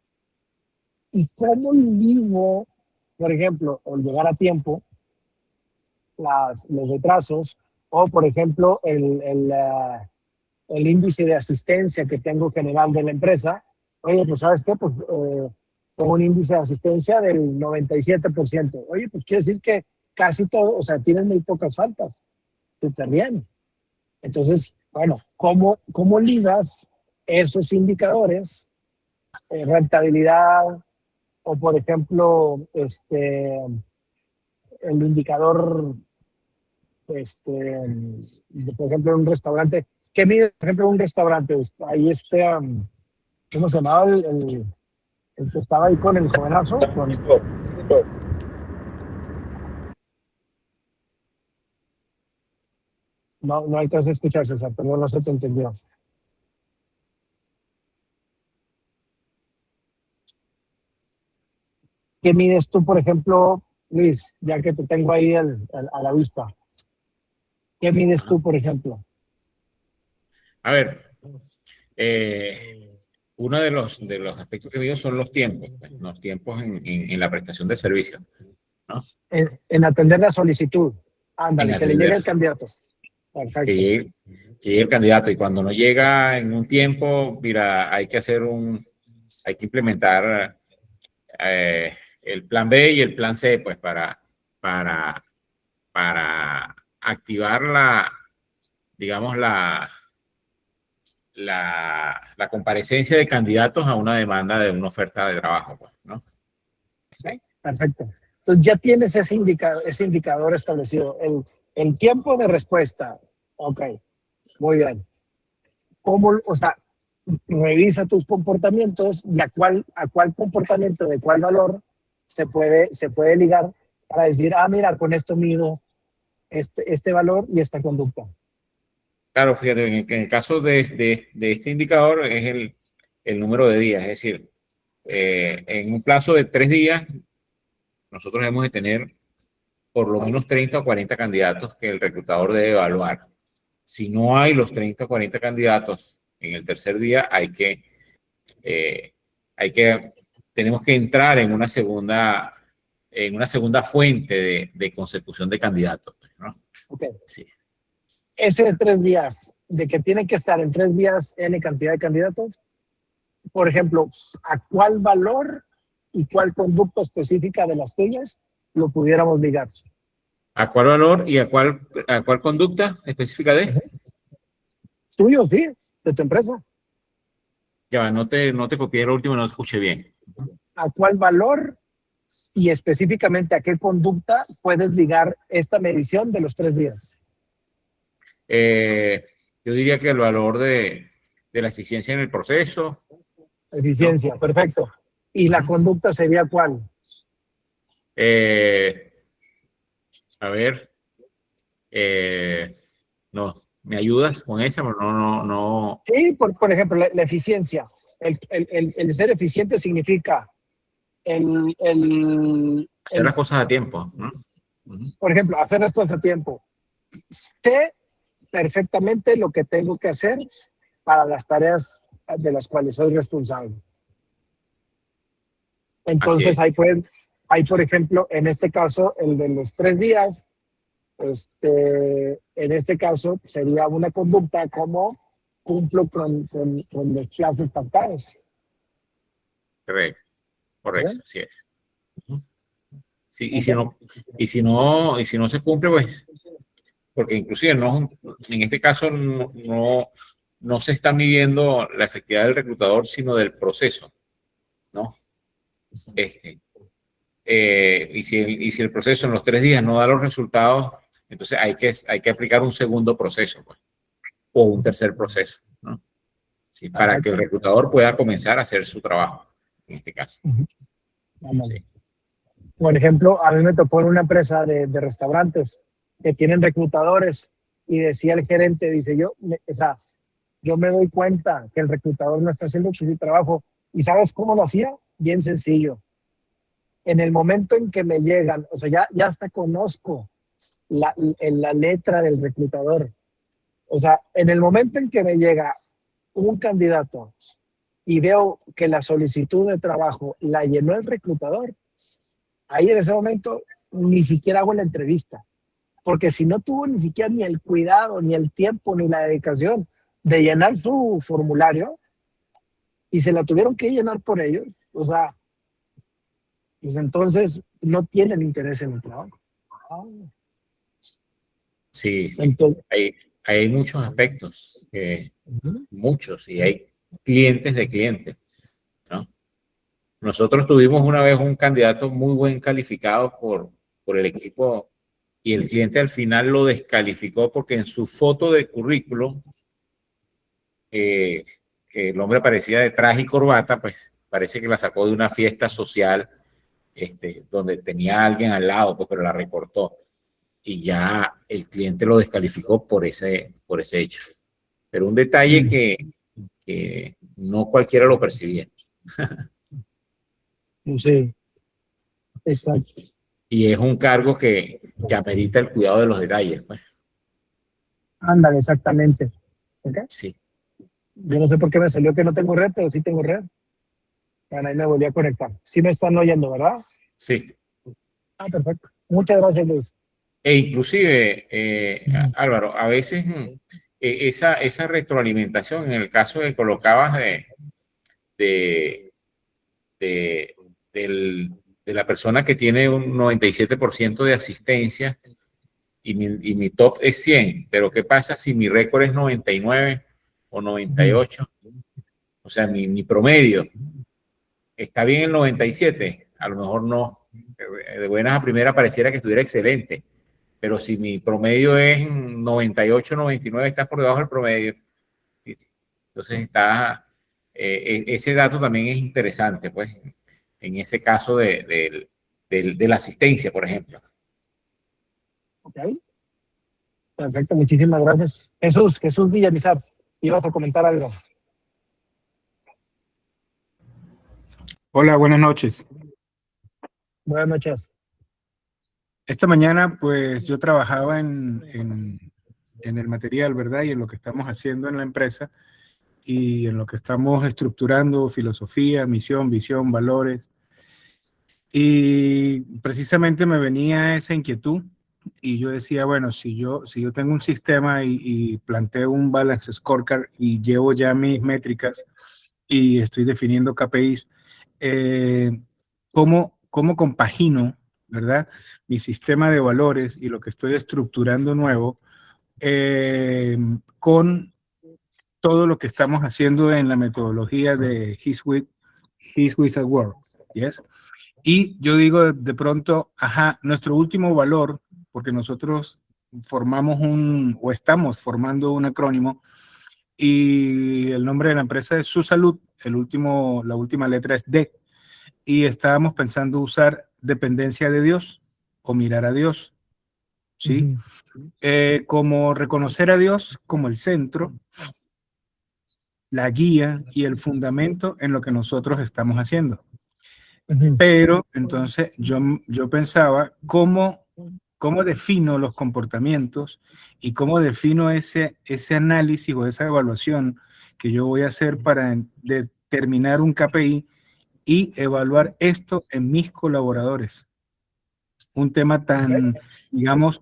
A: y cómo vivo, por ejemplo, al llegar a tiempo, los retrasos, o por ejemplo el índice de asistencia que tengo general de la empresa. Oye, pues ¿sabes qué? Pues tengo un índice de asistencia del 97%. Oye, pues quiere decir que casi todo, o sea, tienen muy pocas faltas. Súper bien. Entonces, bueno, ¿cómo ligas esos indicadores? Rentabilidad, o por ejemplo, el indicador, por ejemplo, en un restaurante. ¿Qué mide, por ejemplo, un restaurante? Ahí ¿cómo se llamaba el que estaba ahí con el jovenazo? No alcanza a escucharse, César, pero no se te entendió. ¿Qué mides tú, por ejemplo, Luis, ya que te tengo ahí a la vista? ¿Qué mides tú, por ejemplo?
D: A ver, uno de los aspectos que mido son los tiempos, pues, los tiempos en la prestación de servicios, ¿no?
A: En atender la solicitud. Ándale, que le llegue el candidato. Perfecto.
D: Que llegue el candidato, y cuando no llega en un tiempo, mira, hay que implementar el plan B y el plan C, pues, para activar digamos, la comparecencia de candidatos a una demanda de una oferta de trabajo, pues, ¿no?
A: ¿Sí? Perfecto. Entonces ya tienes ese indicador establecido. El tiempo de respuesta. Ok, muy bien. O sea, revisa tus comportamientos y a cuál comportamiento, de cuál valor se puede ligar para decir, mira, con esto mido este valor y esta conducta.
D: Claro, fíjate, en el caso de este indicador es el número de días, es decir, en un plazo de 3 días, nosotros hemos de tener por lo menos 30 o 40 candidatos que el reclutador debe evaluar. Si no hay los 30 o 40 candidatos en el tercer día, tenemos que entrar en una segunda fuente de consecución de candidatos, ¿no?
A: Ok.
D: Sí.
A: Ese de 3 días, de que tiene que estar en 3 días N cantidad de candidatos, por ejemplo, ¿a cuál valor y cuál conducta específica de las tuyas lo pudiéramos ligar?
D: ¿A cuál valor y a cuál conducta específica de?
A: Tuyo, sí, de tu empresa.
D: Ya, no te copié lo último, no te escuché bien.
A: ¿A cuál valor y específicamente a qué conducta puedes ligar esta medición de los 3 días?
D: Yo diría que el valor de la eficiencia en el proceso.
A: Eficiencia, ¿no? Perfecto. ¿Y la conducta sería cuál?
D: A ver, no, ¿me ayudas con esa? No.
A: Sí, por ejemplo, la eficiencia. El ser eficiente significa
D: hacer las cosas a tiempo, ¿no?
A: Por ejemplo, hacer las cosas a tiempo. Sé perfectamente lo que tengo que hacer para las tareas de las cuales soy responsable. Entonces, hay, por ejemplo, en este caso, el de los 3 días, en este caso sería una conducta como cumplo con los plazos pactados.
D: Correcto, así es. Sí, y si no se cumple, pues, porque inclusive en este caso no se está midiendo la efectividad del reclutador, sino del proceso, ¿no? Y si el proceso en los 3 días no da los resultados, entonces hay que aplicar un segundo proceso, pues, o un tercer proceso, ¿no? Sí, para que el reclutador pueda comenzar a hacer su trabajo, en este caso.
A: Sí. Por ejemplo, a mí me tocó en una empresa de restaurantes que tienen reclutadores y decía el gerente, dice yo me doy cuenta que el reclutador no está haciendo su trabajo. ¿Y sabes cómo lo hacía? Bien sencillo. En el momento en que me llegan, o sea, ya hasta conozco la letra del reclutador. O sea, en el momento en que me llega un candidato y veo que la solicitud de trabajo la llenó el reclutador, ahí en ese momento ni siquiera hago la entrevista. porque si no tuvo ni siquiera ni el cuidado, ni el tiempo, ni la dedicación de llenar su formulario y se la tuvieron que llenar por ellos, o sea, pues entonces no tienen interés en el trabajo.
D: Sí, sí.
A: Entonces,
D: Hay muchos aspectos, muchos, y hay clientes de clientes, ¿no? Nosotros tuvimos una vez un candidato muy buen calificado por el equipo y el cliente al final lo descalificó porque en su foto de currículum, que el hombre parecía de traje y corbata, pues parece que la sacó de una fiesta social donde tenía a alguien al lado, pues, pero la recortó. Y ya el cliente lo descalificó por ese hecho. Pero un detalle que no cualquiera lo percibía.
A: sí, exacto.
D: Y es un cargo que amerita el cuidado de los detalles, pues.
A: Ándale, exactamente. ¿Ok?
D: Sí.
A: Yo no sé por qué me salió que no tengo red, pero sí tengo red. Bueno, ahí me volví a conectar. Sí me están oyendo, ¿verdad?
D: Sí.
A: Ah, perfecto. Muchas gracias, Luis.
D: E inclusive, Álvaro, a veces esa retroalimentación, en el caso que colocabas de, de, de la persona que tiene un 97% de asistencia y mi top es 100, pero ¿qué pasa si mi récord es 99 o 98? O sea, mi promedio está bien el 97, a lo mejor no. De buenas a primeras pareciera que estuviera excelente, pero si mi promedio es 98, 99, está por debajo del promedio. Entonces ese dato también es interesante, pues, en ese caso de la asistencia, por ejemplo.
A: Ok. Perfecto, muchísimas gracias. Jesús Villamizar, ibas a comentar algo.
G: Hola, buenas noches.
A: Buenas noches.
G: Esta mañana, pues yo trabajaba en el material, ¿verdad? Y en lo que estamos haciendo en la empresa y en lo que estamos estructurando, filosofía, misión, visión, valores. Y precisamente me venía esa inquietud y yo decía, bueno, si yo tengo un sistema y planteo un balance scorecard y llevo ya mis métricas y estoy definiendo KPIs, ¿cómo compagino, ¿verdad? Mi sistema de valores y lo que estoy estructurando nuevo con todo lo que estamos haciendo en la metodología de His Wizard World, ¿yes? Y yo digo de pronto, nuestro último valor, porque nosotros formamos o estamos formando un acrónimo y el nombre de la empresa es Su Salud, la última letra es D, y estábamos pensando usar dependencia de Dios o mirar a Dios, ¿sí? Como reconocer a Dios como el centro, la guía y el fundamento en lo que nosotros estamos haciendo. Pero entonces yo pensaba cómo defino los comportamientos y cómo defino ese análisis o esa evaluación que yo voy a hacer para determinar un KPI y evaluar esto en mis colaboradores. Un tema tan, digamos,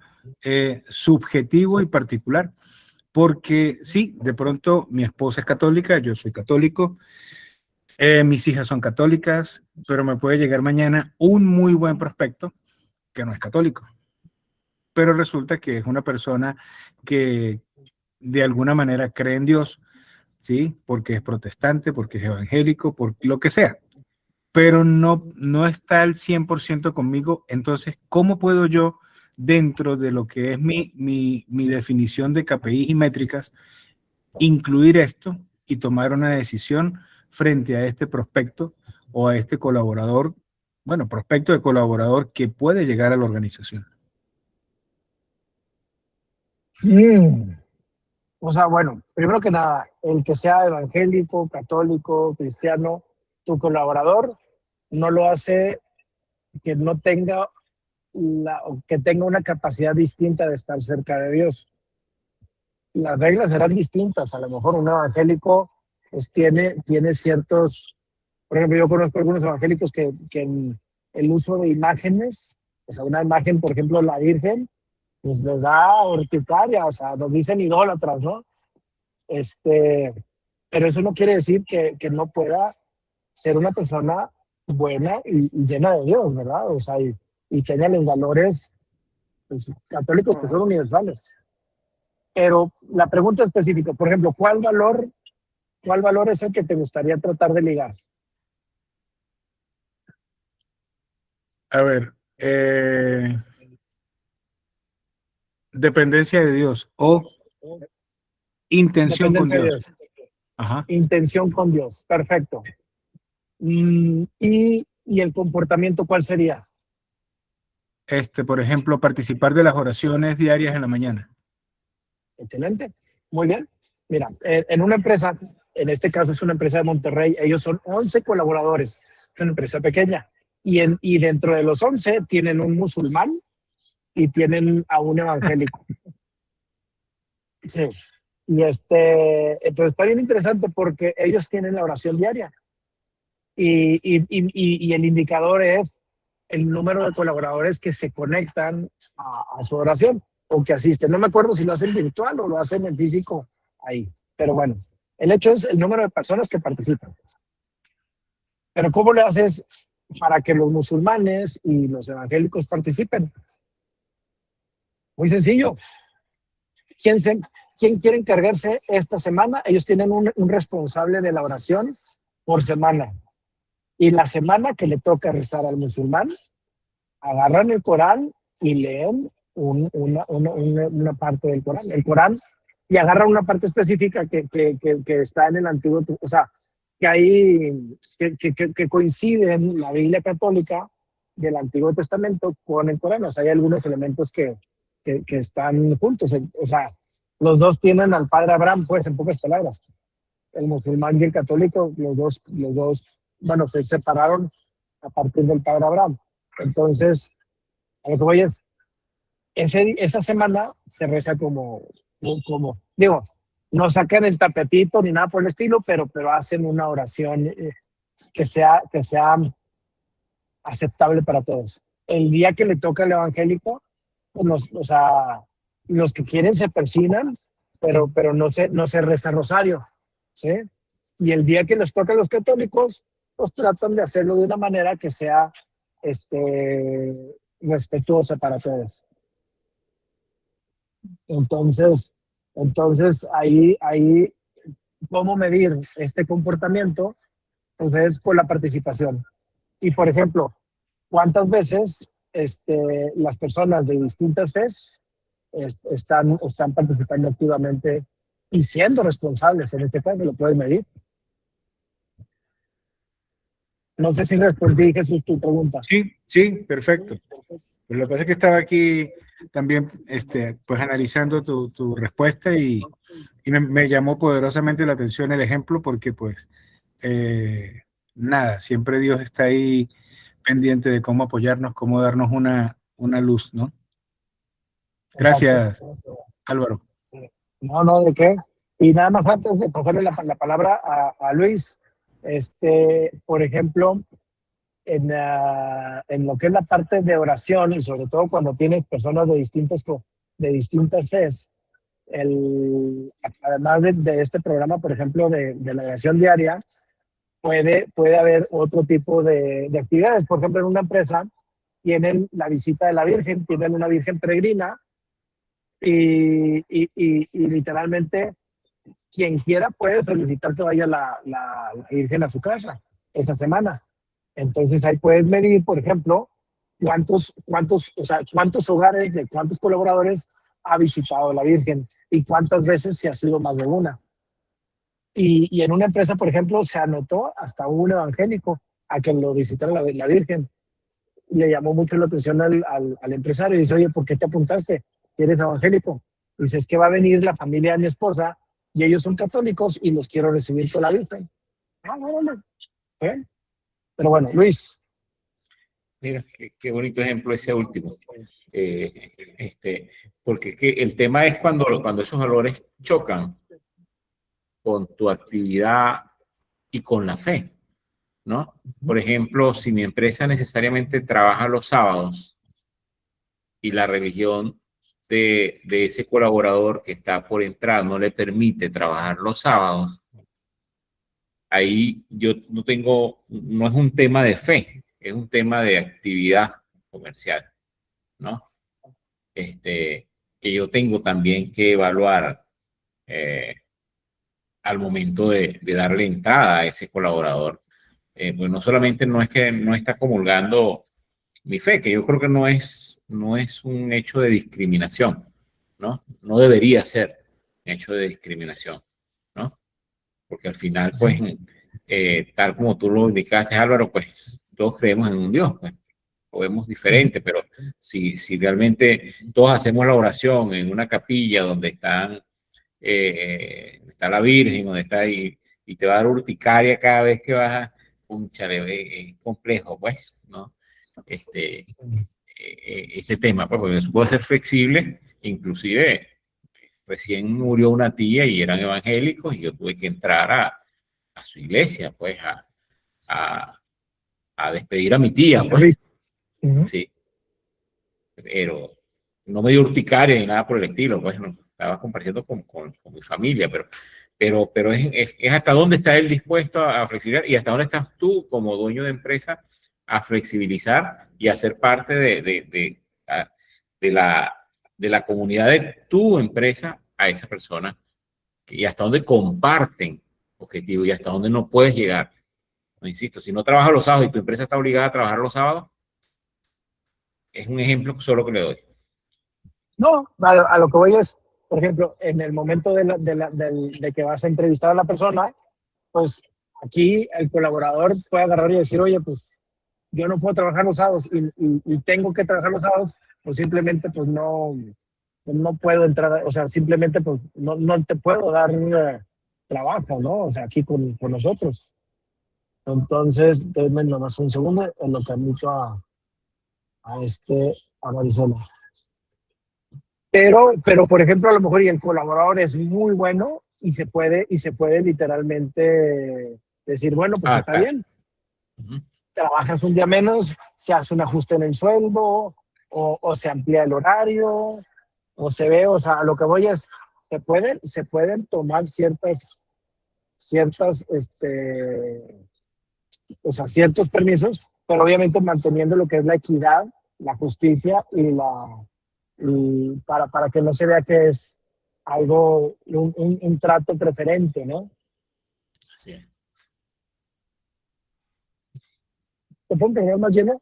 G: subjetivo y particular. Porque sí, de pronto mi esposa es católica, yo soy católico, mis hijas son católicas, pero me puede llegar mañana un muy buen prospecto que no es católico. Pero resulta que es una persona que de alguna manera cree en Dios, ¿sí? Porque es protestante, porque es evangélico, por lo que sea. Pero no está al 100% conmigo. Entonces, ¿cómo puedo yo, dentro de lo que es mi definición de KPIs y métricas, incluir esto y tomar una decisión frente a este prospecto o a este colaborador, bueno, prospecto de colaborador que puede llegar a la organización?
A: O sea, bueno, primero que nada, el que sea evangélico, católico, cristiano, tu colaborador no lo hace que no tenga que tenga una capacidad distinta de estar cerca de Dios. Las reglas serán distintas. A lo mejor un evangélico pues, tiene ciertos, por ejemplo, yo conozco algunos evangélicos que en el uso de imágenes, o sea, una imagen, por ejemplo, la Virgen, pues les da urticaria, o sea, nos dicen idólatras, ¿no? Pero eso no quiere decir que no pueda ser una persona buena y llena de Dios, ¿verdad? O sea, y tenga los valores, pues, católicos que son universales. Pero la pregunta específica, por ejemplo, ¿cuál valor es el que te gustaría tratar de ligar?
G: A ver, dependencia de Dios o intención con
A: Dependencia de
G: Dios.
A: Dios.
G: Ajá.
A: Intención con Dios, perfecto. ¿Y el comportamiento cuál sería?
G: Por ejemplo, participar de las oraciones diarias en la mañana.
A: Excelente, muy bien. Mira, en una empresa, en este caso es una empresa de Monterrey, ellos son 11 colaboradores, es una empresa pequeña, y dentro de los 11 tienen un musulmán y tienen a un evangélico. Sí. Y entonces está bien interesante porque ellos tienen la oración diaria y el indicador es el número de colaboradores que se conectan a su oración o que asisten. No me acuerdo si lo hacen virtual o lo hacen en físico ahí, pero bueno, el hecho es el número de personas que participan. Pero ¿cómo le haces para que los musulmanes y los evangélicos participen? Muy sencillo. ¿Quién quiere encargarse esta semana? Ellos tienen un responsable de la oración por semana. Y la semana que le toca rezar al musulmán, agarran el Corán y leen una parte del Corán. El Corán, y agarran una parte específica que está en el Antiguo, o sea, que coincide en la Biblia católica del Antiguo Testamento con el Corán. O sea, hay algunos elementos que están juntos. O sea, los dos tienen al padre Abraham, pues, en pocas palabras. El musulmán y el católico, los dos, bueno, se separaron a partir del padre Abraham. Entonces, a lo que voy es, esa semana se reza como, digo, no sacan el tapetito ni nada por el estilo, pero hacen una oración que sea aceptable para todos. El día que le toca al evangélico, pues o sea, los que quieren se persignan, pero no se reza rosario, ¿sí? Y el día que les toca a los católicos, pues tratan de hacerlo de una manera que sea respetuosa para todos. Entonces ahí, ¿cómo medir este comportamiento? Entonces, con la participación. Y, por ejemplo, ¿cuántas veces las personas de distintas fes están participando activamente y siendo responsables? En este caso, lo puedes medir. No sé si respondí, Jesús, tu pregunta.
G: Sí, perfecto. Pues lo que pasa es que estaba aquí también pues analizando tu respuesta y me llamó poderosamente la atención el ejemplo porque pues nada, siempre Dios está ahí pendiente de cómo apoyarnos, cómo darnos una luz, ¿no? Gracias,
A: Exacto.
G: Álvaro.
A: No, ¿de qué? Y nada más antes de pasarle la palabra a Luis, por ejemplo, en lo que es la parte de oración y sobre todo cuando tienes personas de distintas fes, además de este programa, por ejemplo, de la oración diaria, puede haber otro tipo de actividades. Por ejemplo, en una empresa tienen la visita de la Virgen, tienen una Virgen peregrina y literalmente quien quiera puede solicitar que vaya la Virgen a su casa esa semana. Entonces ahí puedes medir, por ejemplo, cuántos hogares de cuántos colaboradores ha visitado la Virgen y cuántas veces se ha sido más de una. Y en una empresa, por ejemplo, se anotó hasta un evangélico a que lo visitara la Virgen. Le llamó mucho la atención al empresario y dice, oye, ¿por qué te apuntaste? ¿Eres evangélico? Dice, es que va a venir la familia de mi esposa y ellos son católicos y los quiero recibir con la Virgen. No. ¿Sí? Pero bueno, Luis.
D: Mira, qué bonito ejemplo ese último. Porque es que el tema es cuando esos valores chocan con tu actividad y con la fe, ¿no? Por ejemplo, si mi empresa necesariamente trabaja los sábados y la religión de ese colaborador que está por entrar no le permite trabajar los sábados, ahí yo no tengo, no es un tema de fe, es un tema de actividad comercial, ¿no? Que yo tengo también que evaluar al momento de darle entrada a ese colaborador. Pues no solamente no es que no está comulgando mi fe, que yo creo que no es un hecho de discriminación, ¿no? No debería ser un hecho de discriminación, ¿no? Porque al final, pues, tal como tú lo indicaste, Álvaro, pues todos creemos en un Dios, pues, o vemos diferente, pero si realmente todos hacemos la oración en una capilla donde está la Virgen, donde está ahí, y te va a dar urticaria cada vez que vas a, es complejo, pues, ¿no? Ese tema, pues, porque eso puede ser flexible, inclusive recién murió una tía y eran evangélicos y yo tuve que entrar a su iglesia, pues, a despedir a mi tía, pues. Sí. Pero no me dio urticaria ni nada por el estilo, pues, no, estaba compartiendo con mi familia, pero es hasta dónde está él dispuesto a flexibilizar y hasta dónde estás tú como dueño de empresa a flexibilizar y a ser parte de la comunidad de tu empresa a esa persona y hasta dónde comparten objetivos y hasta dónde no puedes llegar. No, insisto, si no trabajas los sábados y tu empresa está obligada a trabajar los sábados, es un ejemplo solo que le doy.
A: No, a lo que voy es, por ejemplo, en el momento de que vas a entrevistar a la persona, pues aquí el colaborador puede agarrar y decir, oye, pues yo no puedo trabajar los sábados y tengo que trabajar los sábados, pues simplemente pues no puedo entrar, o sea, simplemente pues no te puedo dar trabajo, ¿no? O sea, aquí con nosotros. Entonces, denme nomás un segundo en lo que admito a Marisela. Pero, por ejemplo, a lo mejor y el colaborador es muy bueno y se puede literalmente decir, bueno, pues está bien. Trabajas un día menos, se hace un ajuste en el sueldo o se amplía el horario o se ve, o sea, a lo que voy es, se pueden tomar ciertos permisos, pero obviamente manteniendo lo que es la equidad, la justicia y para que no se vea que es algo, un trato preferente, ¿no?
D: Así es.
A: ¿Te puedo tener más lleno?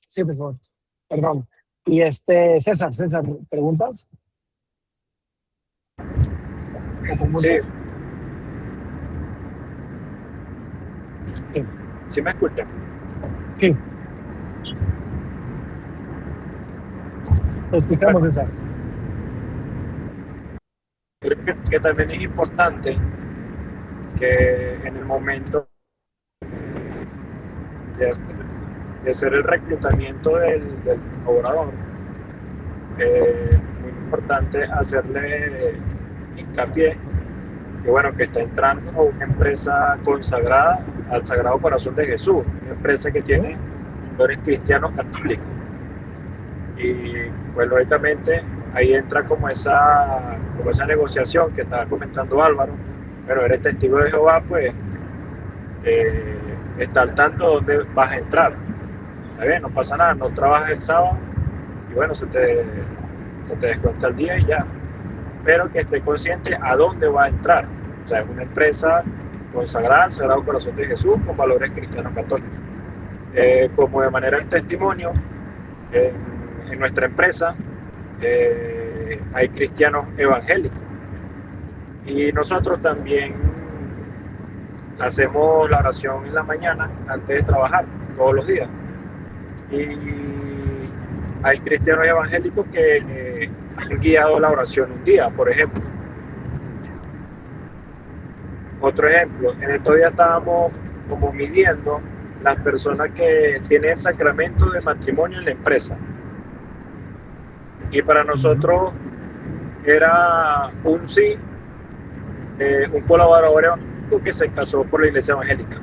A: Sí, por favor. Perdón. Y César, ¿preguntas?
C: Sí. ¿Sí me escuchan?
A: Sí. Te escuchamos, César.
C: Creo que también es importante que en el momento de hacer el reclutamiento del colaborador, muy importante hacerle hincapié que bueno, que está entrando a una empresa consagrada al Sagrado Corazón de Jesús, una empresa que tiene valores cristianos católicos. Y pues lógicamente ahí entra como esa negociación que estaba comentando Álvaro. Pero eres testigo de Jehová, pues está al tanto de dónde vas a entrar. Está bien, no pasa nada, no trabajas el sábado y bueno, se te descuenta el día y ya. Pero que esté consciente a dónde va a entrar. O sea, es una empresa consagrada al Sagrado Corazón de Jesús con valores cristianos católicos. Como de manera de testimonio, en nuestra empresa hay cristianos evangélicos. Y nosotros también hacemos la oración en la mañana antes de trabajar, todos los días. Y hay cristianos evangélicos que han guiado la oración un día, por ejemplo. Otro ejemplo, en estos días estábamos como midiendo las personas que tienen el sacramento de matrimonio en la empresa. Y para nosotros era un sí, un colaborador evangélico que se casó por la iglesia evangélica.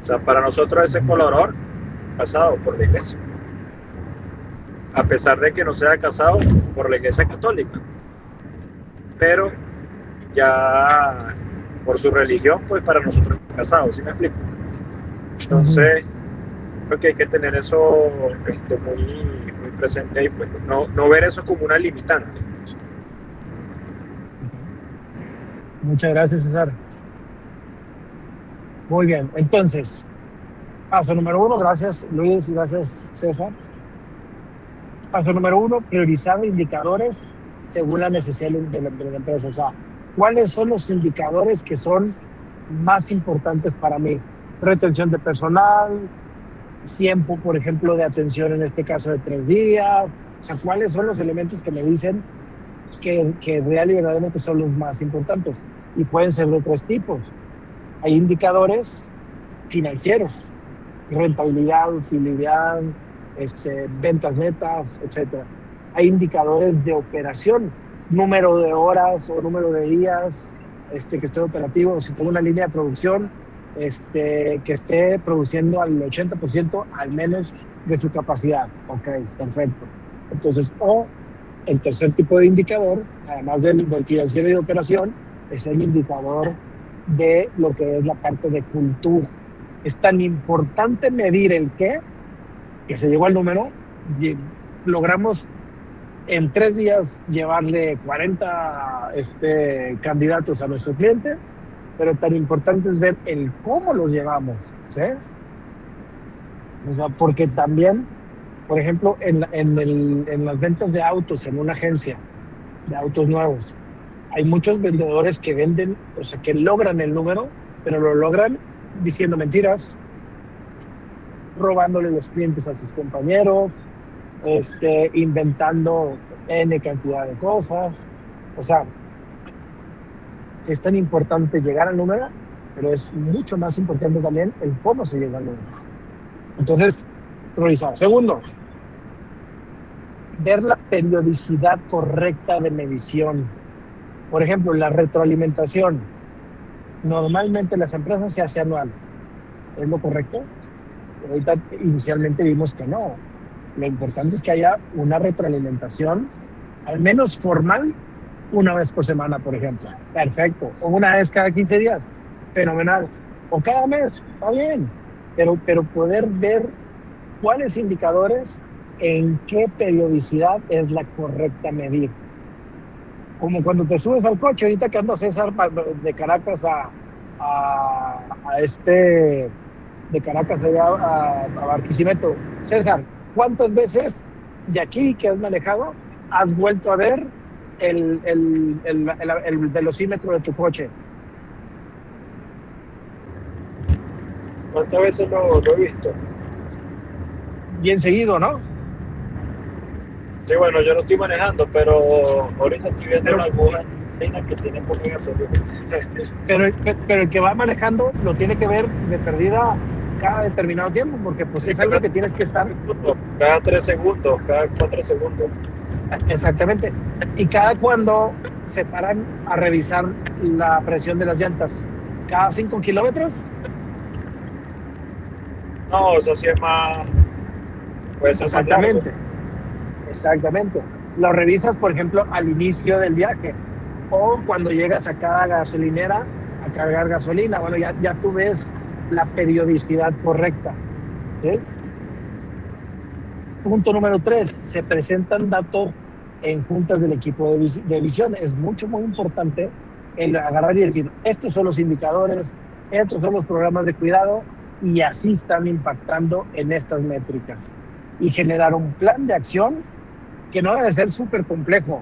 C: O sea, para nosotros ese colaborador casado por la iglesia. a pesar de que no sea casado por la Iglesia Católica, pero ya por su religión, pues para nosotros es casado, ¿sí me explico? Entonces, creo que hay que tener eso muy presente y pues no ver eso como una limitante.
A: Muchas gracias, César. Muy bien, entonces, paso número 1, gracias Luis, gracias César. Paso número 1, priorizar indicadores según la necesidad de la empresa. O sea, ¿cuáles son los indicadores que son más importantes para mí? Retención de personal, tiempo, por ejemplo, de atención, en este caso de 3 días. O sea, ¿cuáles son los elementos que me dicen que real y verdaderamente son los más importantes? Y pueden ser de 3 tipos. Hay indicadores financieros, rentabilidad, utilidad, ventas netas, etc. Hay indicadores de operación, número de horas o número de días que estoy operativo. Si tengo una línea de producción que esté produciendo al 80% al menos de su capacidad. Ok, perfecto. Entonces, o el tercer tipo de indicador, además del financiero y de operación, es el indicador de lo que es la parte de cultura. Es tan importante medir el qué, que se llegó al número, logramos en 3 días llevarle 40 candidatos a nuestro cliente, pero tan importante es ver el cómo los llevamos, ¿sí? O sea, porque también, por ejemplo, en las ventas de autos en una agencia de autos nuevos, hay muchos vendedores que venden, o sea, que logran el número, pero lo logran diciendo mentiras, robándole los clientes a sus compañeros, inventando N cantidad de cosas. O sea, es tan importante llegar al número, pero es mucho más importante también el cómo se llega al número. Entonces, priorizar. Segundo, ver la periodicidad correcta de medición. Por ejemplo, la retroalimentación. Normalmente las empresas se hace anual. ¿Es lo correcto? Ahorita inicialmente vimos que no. Lo importante es que haya una retroalimentación, al menos formal, una vez por semana, por ejemplo. Perfecto. O una vez cada 15 días. Fenomenal. O cada mes. Está bien. Pero poder ver cuáles indicadores, en qué periodicidad es la correcta medir. Como cuando te subes al coche, ahorita que anda César de Caracas de Caracas allá a Barquisimeto. César, ¿cuántas veces de aquí que has manejado has vuelto a ver el velocímetro de tu coche?
C: ¿Cuántas veces lo he visto?
A: Bien seguido, ¿no?
C: Sí, bueno, yo no estoy manejando, pero ahorita estoy viendo una aguja que tiene poca gasolina.
A: Pero el que va manejando lo tiene que ver de perdida cada determinado tiempo, porque pues sí, es algo que tienes que estar...
C: Cada 3 segundos, cada 4 segundos.
A: Exactamente. ¿Y cada cuándo se paran a revisar la presión de las llantas? ¿Cada 5 kilómetros?
C: No, eso sí es más... Puede ser
A: Exactamente.
C: más largo.
A: Exactamente. Lo revisas, por ejemplo, al inicio del viaje o cuando llegas a cada gasolinera a cargar gasolina. Bueno, ya tú ves la periodicidad correcta, ¿sí? Punto número 3. Se presentan datos en juntas del equipo de visión. Es muy importante el agarrar y decir, estos son los indicadores, estos son los programas de cuidado y así están impactando en estas métricas. Y generar un plan de acción que no debe ser súper complejo.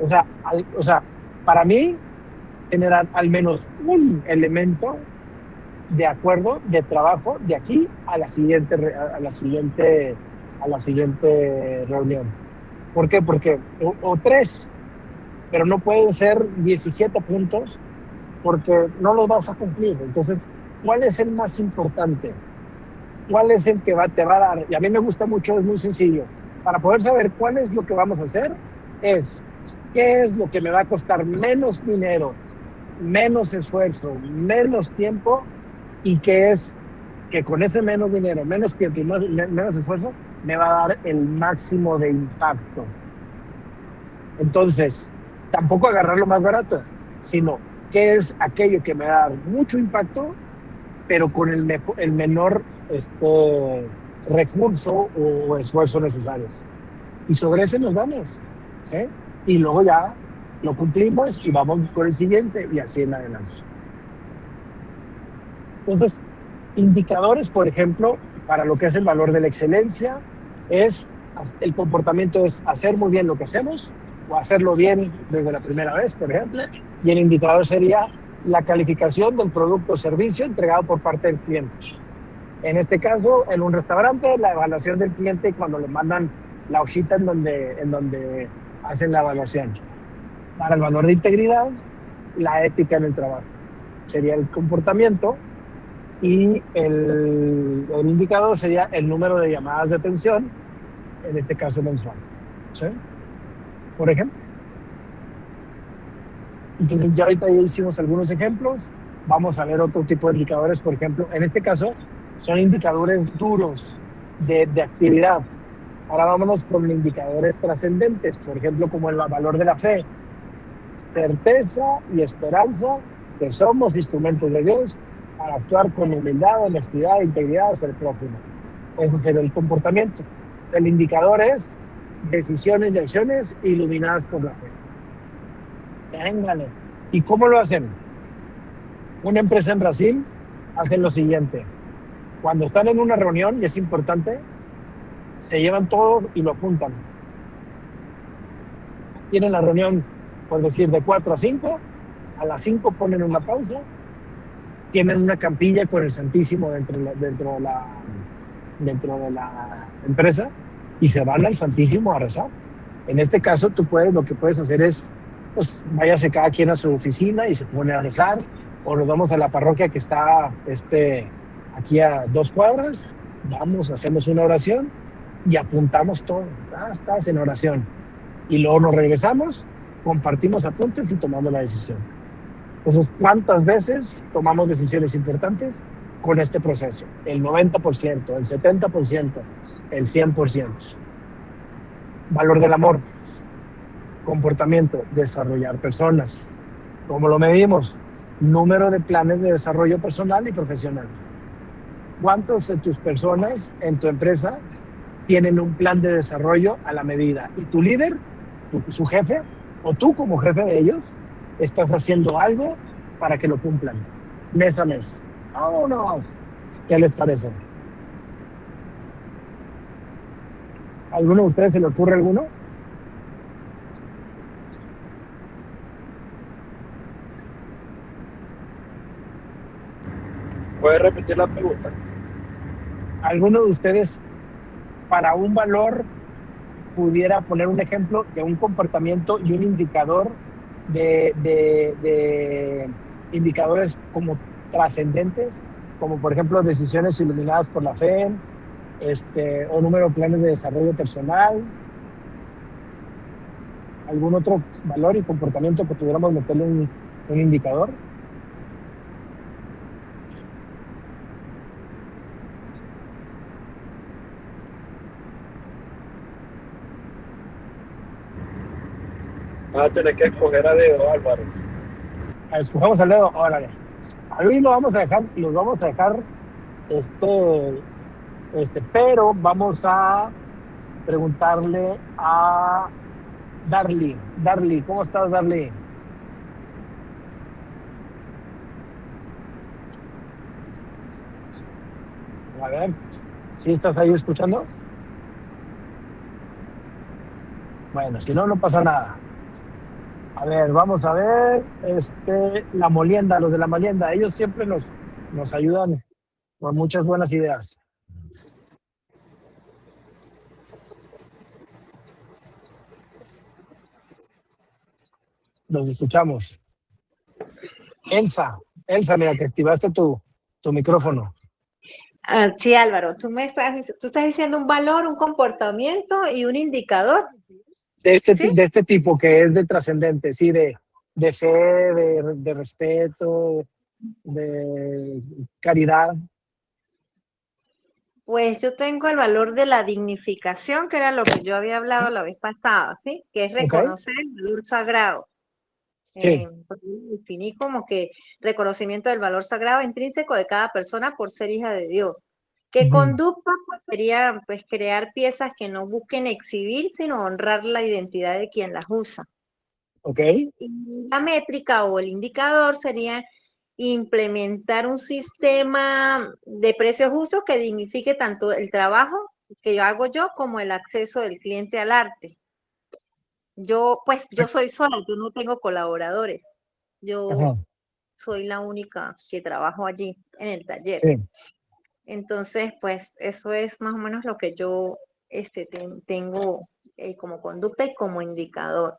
A: O sea, para mí, generar al menos un elemento de acuerdo, de trabajo, de aquí a la siguiente reunión. ¿Por qué? Porque, o 3, pero no pueden ser 17 puntos porque no los vas a cumplir. Entonces, ¿cuál es el más importante? ¿Cuál es el que te va a dar? Y a mí me gusta mucho, es muy sencillo. Para poder saber cuál es lo que vamos a hacer, es qué es lo que me va a costar menos dinero, menos esfuerzo, menos tiempo, y qué es que con ese menos dinero, menos tiempo y menos esfuerzo me va a dar el máximo de impacto. Entonces, tampoco agarrar lo más barato, sino qué es aquello que me va a dar mucho impacto, pero con el menor recurso o esfuerzo necesario. Y sobre ese nos vamos, ¿sí? Y luego ya lo cumplimos y vamos con el siguiente y así en adelante. Entonces, indicadores, por ejemplo, para lo que es el valor de la excelencia, el comportamiento es hacer muy bien lo que hacemos o hacerlo bien desde la primera vez, por ejemplo, y el indicador sería la calificación del producto o servicio entregado por parte del cliente. En este caso, en un restaurante, la evaluación del cliente cuando le mandan la hojita en donde hacen la evaluación. Para el valor de integridad, la ética en el trabajo. Sería el comportamiento y el indicador sería el número de llamadas de atención, en este caso mensual. ¿Sí? Por ejemplo. Entonces ya ahorita ya hicimos algunos ejemplos. Vamos a ver otro tipo de indicadores. Por ejemplo, en este caso son indicadores duros de actividad. Ahora vámonos con indicadores trascendentes, por ejemplo, como el valor de la fe. Certeza y esperanza que somos instrumentos de Dios para actuar con humildad, honestidad e integridad hacia el prójimo. Ese sería el comportamiento. El indicador es decisiones y acciones iluminadas por la fe. Véngale. ¿Y cómo lo hacen? Una empresa en Brasil hace lo siguiente. Cuando están en una reunión, y es importante, se llevan todo y lo juntan. Tienen la reunión, por decir, de 4 a 5. A las 5 ponen una pausa. Tienen una campilla con el Santísimo dentro de la empresa y se van al Santísimo a rezar. En este caso, lo que puedes hacer es, pues, váyase cada quien a su oficina y se pone a rezar, o nos vamos a la parroquia que está aquí a 2 cuadras, vamos, hacemos una oración y apuntamos todo. Estás en oración. Y luego nos regresamos, compartimos apuntes y tomamos la decisión. Entonces, ¿cuántas veces tomamos decisiones importantes con este proceso? El 90%, el 70%, el 100%. Valor del amor. Comportamiento, desarrollar personas. ¿Cómo lo medimos? Número de planes de desarrollo personal y profesional. ¿Cuántas de tus personas en tu empresa tienen un plan de desarrollo a la medida? Y tu líder, su jefe, o tú como jefe de ellos, estás haciendo algo para que lo cumplan, mes a mes. ¡Vámonos! ¿Qué les parece? ¿Alguno de ustedes se le ocurre alguno?
C: ¿Puedes repetir la pregunta?
A: ¿Alguno de ustedes, para un valor, pudiera poner un ejemplo de un comportamiento y un indicador de indicadores como trascendentes, como por ejemplo decisiones iluminadas por la fe, o número de planes de desarrollo personal? ¿Algún otro valor y comportamiento que pudiéramos meterle un indicador?
C: Vas a tener que escoger a dedo, Álvaro.
A: Escogemos el dedo. Órale. A Luis los vamos a dejar, pero vamos a preguntarle a Darly. Darly, ¿cómo estás, Darly? A ver, ¿sí estás ahí escuchando? Bueno, si no, no pasa nada. A ver, vamos a ver, la molienda, los de la molienda, ellos siempre nos ayudan con muchas buenas ideas. Los escuchamos. Elsa, mira, que activaste tu micrófono.
H: Sí, Álvaro, tú estás diciendo un valor, un comportamiento y un indicador.
A: De
H: ¿Sí?
A: este tipo, que es de trascendente, sí, de fe, de respeto, de caridad.
H: Pues yo tengo el valor de la dignificación, que era lo que yo había hablado la vez pasada, ¿sí? Que es
A: Ok,
H: reconocer el valor sagrado.
A: sí.
H: Pues, definí como que reconocimiento del valor sagrado intrínseco de cada persona por ser hija de Dios. ¿Qué
A: Ujú.
H: conducta? Pues, sería pues crear piezas que no busquen exhibir, sino honrar la identidad de quien las usa.
A: Ok,
H: Y la métrica o el indicador sería implementar un sistema de precios justos que dignifique tanto el trabajo que yo hago yo como el acceso del cliente al arte. Yo soy sola, yo no tengo colaboradores. Yo
A: ajá,
H: soy la única que trabajo allí en el taller.
A: sí.
H: Entonces, pues eso es más o menos lo que yo tengo como conducta y como indicador.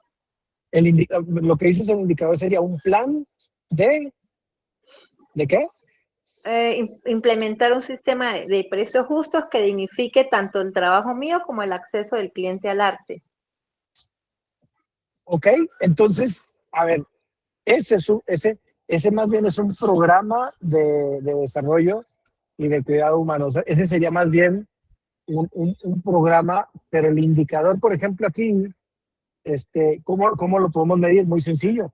A: Lo que dices el indicador sería un plan ¿de qué?
H: Implementar un sistema de precios justos que dignifique tanto el trabajo mío como el acceso del cliente al arte.
A: Ok, entonces, a ver, ese más bien es un programa de desarrollo y de cuidado humano. O sea, ese sería más bien un programa, pero el indicador, por ejemplo, aquí, ¿cómo lo podemos medir? Muy sencillo.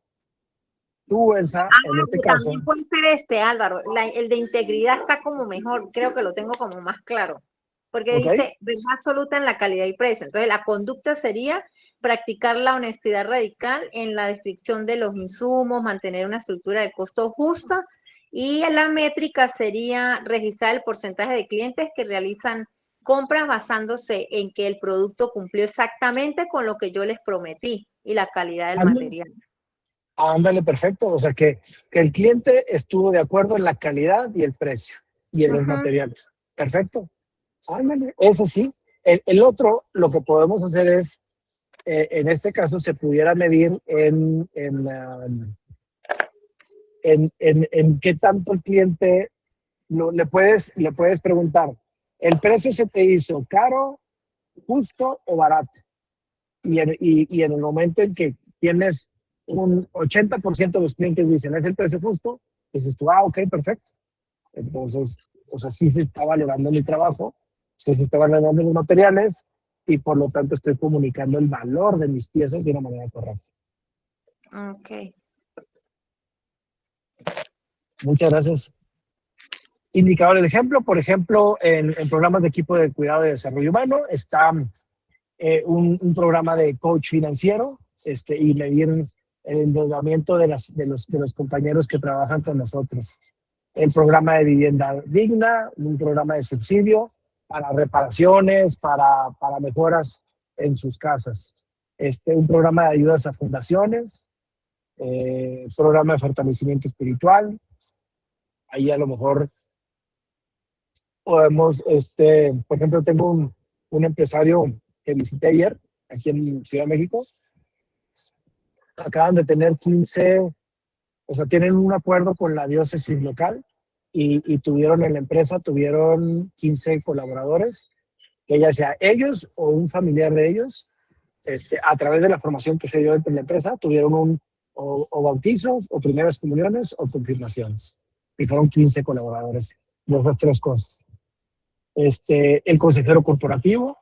A: Tú, Elsa, en este caso,
H: También puede ser Álvaro. El de integridad está como mejor, creo que lo tengo como más claro, porque
A: ¿ok?
H: dice verdad absoluta en la calidad y precio. Entonces, la conducta sería practicar la honestidad radical en la descripción de los insumos, mantener una estructura de costo justa, y la métrica sería registrar el porcentaje de clientes que realizan compras basándose en que el producto cumplió exactamente con lo que yo les prometí y la calidad del
A: Ándale,
H: material.
A: ándale, perfecto. O sea, que el cliente estuvo de acuerdo en la calidad y el precio y en los
H: Ujú.
A: materiales. Perfecto. Ándale, ese sí. El otro, lo que podemos hacer es, en este caso, se pudiera medir en qué tanto el cliente le puedes preguntar, ¿el precio se te hizo caro, justo o barato? Y en el momento en que tienes un 80% de los clientes dicen, ¿es el precio justo? Dices tú, ok, perfecto. Entonces, o sea, sí se está valorando mi trabajo, sí se está valorando los materiales y por lo tanto estoy comunicando el valor de mis piezas de una manera correcta.
H: Ok.
A: Muchas gracias. Indicador del ejemplo, por ejemplo, en programas de equipo de cuidado y desarrollo humano está un programa de coach financiero y medir el endeudamiento de los compañeros que trabajan con nosotros. El programa de vivienda digna, un programa de subsidio para reparaciones, para mejoras en sus casas. Un programa de ayudas a fundaciones, programa de fortalecimiento espiritual. Ahí a lo mejor podemos, por ejemplo, tengo un empresario que visité ayer aquí en Ciudad de México. Acaban de tener 15, o sea, tienen un acuerdo con la diócesis local y tuvieron en la empresa, tuvieron 15 colaboradores, que ya sea ellos o un familiar de ellos, a través de la formación que se dio en la empresa, tuvieron o bautizos, o primeras comuniones, o confirmaciones. Y fueron 15 colaboradores de esas tres cosas. El consejero corporativo,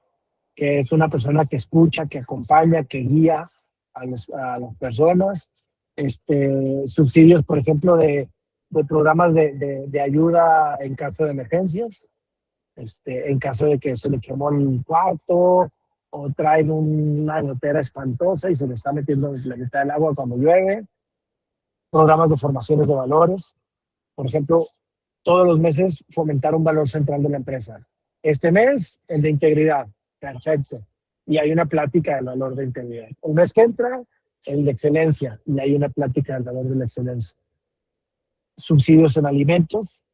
A: que es una persona que escucha, que acompaña, que guía a las personas. Subsidios, por ejemplo, de programas de ayuda en caso de emergencias, en caso de que se le quemó el cuarto o traen una gotera espantosa y se le está metiendo la mitad del agua cuando llueve. Programas de formaciones de valores, por ejemplo, todos los meses fomentar un valor central de la empresa. Este mes, el de integridad. Perfecto. Y hay una plática del valor de integridad. El mes que entra, el de excelencia. Y hay una plática del valor de la excelencia. Subsidios en alimentos,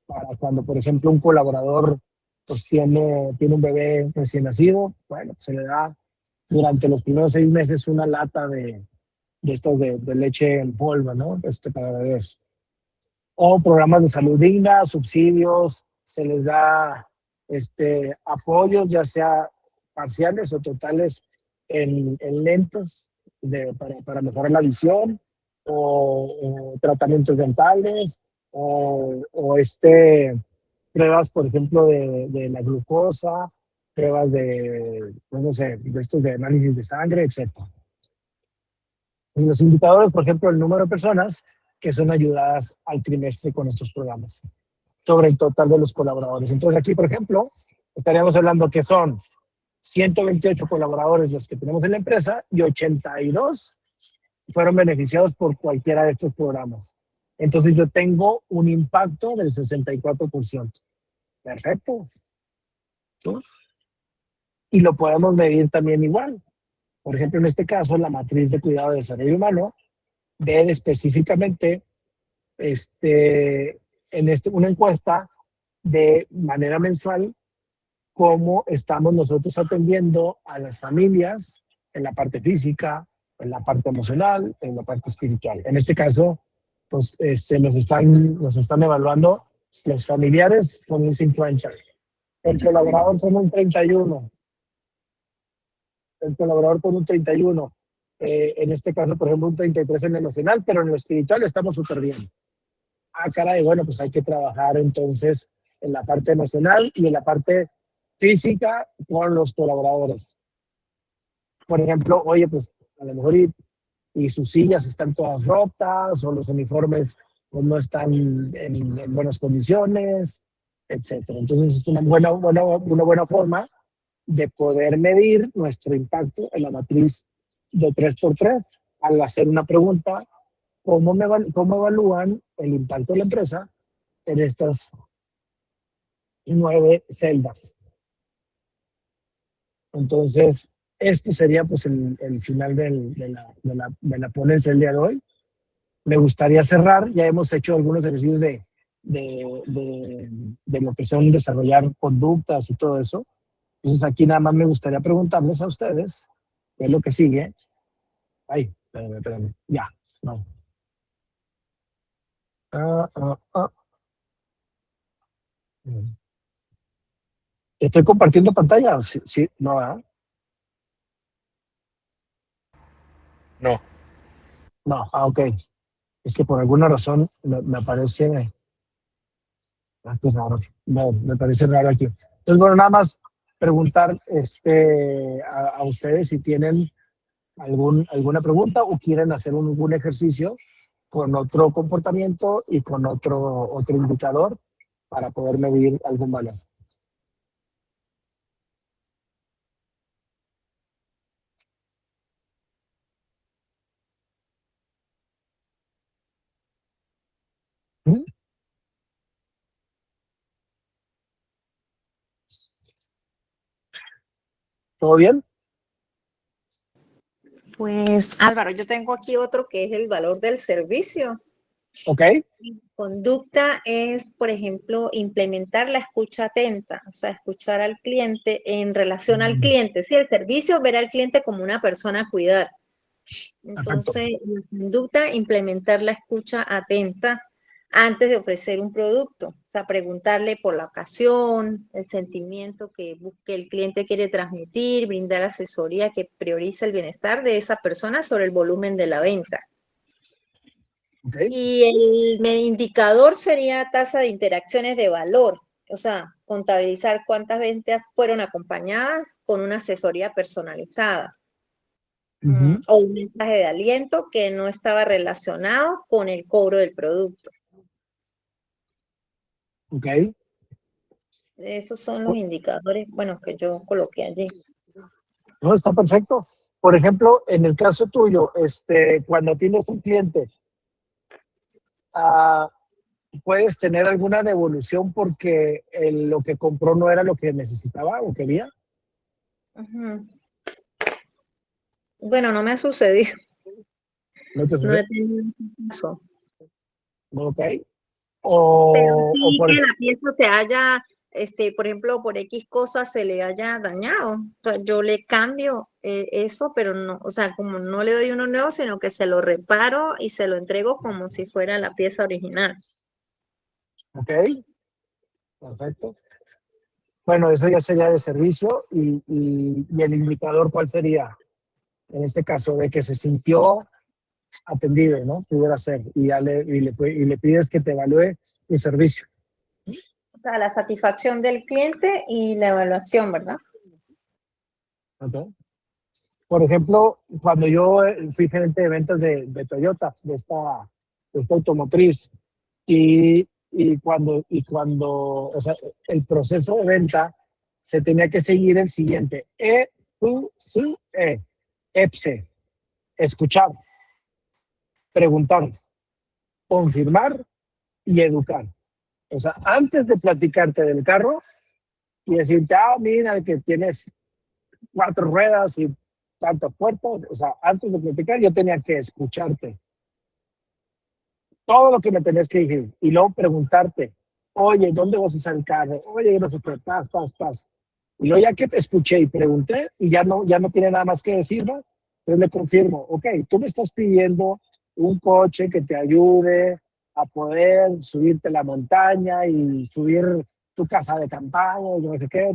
A: para cuando, por ejemplo, un colaborador pues, tiene un bebé recién nacido, bueno, pues se le da durante los primeros 6 meses una lata de estas de leche en polvo, ¿no? Para bebés. O programas de salud digna, subsidios, se les da apoyos, ya sea parciales o totales en lentes para mejorar la visión, o tratamientos dentales, o pruebas, por ejemplo, de la glucosa, pruebas de, pues, no sé, de estos de análisis de sangre, etc. Y los indicadores, por ejemplo, el número de personas que son ayudadas al trimestre con estos programas sobre el total de los colaboradores. Entonces aquí, por ejemplo, estaríamos hablando que son 128 colaboradores los que tenemos en la empresa y 82 fueron beneficiados por cualquiera de estos programas. Entonces yo tengo un impacto del 64%. Perfecto. ¿Sí? Y lo podemos medir también igual. Por ejemplo, en este caso, la matriz de cuidado de desarrollo humano ve específicamente una encuesta de manera mensual cómo estamos nosotros atendiendo a las familias en la parte física, en la parte emocional, en la parte espiritual. En este caso, pues nos están evaluando los familiares con un 50, el colaborador con un 31, el colaborador con un 31, en este caso, por ejemplo, un 33 en lo emocional, pero en lo espiritual estamos súper bien. Ah, caray, bueno, pues hay que trabajar entonces en la parte emocional y en la parte física con los colaboradores. Por ejemplo, oye, pues a lo mejor y sus sillas están todas rotas o los uniformes pues, no están en buenas condiciones, etcétera. Entonces es una buena forma de poder medir nuestro impacto en la matriz de 3x3 al hacer una pregunta, ¿cómo evalúan el impacto de la empresa en estas 9 celdas? Entonces, esto sería pues el final de la ponencia del día de hoy. Me gustaría cerrar, ya hemos hecho algunos ejercicios de lo que son desarrollar conductas y todo eso. Entonces aquí nada más me gustaría preguntarles a ustedes, ¿qué es lo que sigue? Ay, espérame. Ya, no. ¿Estoy compartiendo pantalla? Sí, no, ¿verdad?
C: No.
A: No, ok. Es que por alguna razón me aparece... qué raro. Me parece raro aquí. Entonces, bueno, nada más preguntar a ustedes si tienen alguna pregunta o quieren hacer algún ejercicio con otro comportamiento y con otro indicador para poder medir algún valor. ¿Mm? ¿Todo bien?
H: Pues Álvaro, yo tengo aquí otro que es el valor del servicio.
A: Ok.
H: Conducta es, por ejemplo, implementar la escucha atenta, o sea, escuchar al cliente en relación al cliente. Sí, el servicio, ver al cliente como una persona a cuidar. Entonces, la conducta, implementar la escucha atenta antes de ofrecer un producto. O sea, preguntarle por la ocasión, el sentimiento que el cliente quiere transmitir, brindar asesoría que prioriza el bienestar de esa persona sobre el volumen de la venta.
A: Okay.
H: Y el indicador sería tasa de interacciones de valor, o sea, contabilizar cuántas ventas fueron acompañadas con una asesoría personalizada. O un mensaje de aliento que no estaba relacionado con el cobro del producto.
A: Ok.
H: Esos son los indicadores, bueno, que yo coloqué allí.
A: No, está perfecto. Por ejemplo, en el caso tuyo, cuando tienes un cliente, ¿puedes tener alguna devolución porque lo que compró no era lo que necesitaba o quería?
H: Bueno, no me ha sucedido.
A: ¿No te sucede?
H: No he tenido caso.
A: Ok.
H: Pero sí
A: por
H: que la pieza se haya, por ejemplo, por X cosas se le haya dañado. O sea, yo le cambio eso, pero no, o sea, como no le doy uno nuevo, sino que se lo reparo y se lo entrego como si fuera la pieza original.
A: Ok. Perfecto. Bueno, eso ya sería de servicio y el indicador, ¿cuál sería? En este caso, de que se sintió atendido, ¿no? Pudiera ser. Y le pides que te evalúe tu servicio.
H: O sea, la satisfacción del cliente y la evaluación, ¿verdad?
A: Ok. Por ejemplo, cuando yo fui gerente de ventas de Toyota, de esta automotriz, y cuando, o sea, el proceso de venta se tenía que seguir el siguiente: EPSE, escuchar, preguntar, confirmar y educar. O sea, antes de platicarte del carro y decirte, mira, que tienes 4 ruedas y tantas puertas, o sea, antes de platicar yo tenía que escucharte todo lo que me tenías que decir y luego preguntarte, oye, ¿dónde vas a usar el carro? Oye, no sé qué, paz. Y luego ya que te escuché y pregunté y ya no tiene nada más que decirme, entonces le confirmo, ok, tú me estás pidiendo un coche que te ayude a poder subirte la montaña y subir tu casa de campaña y no sé qué,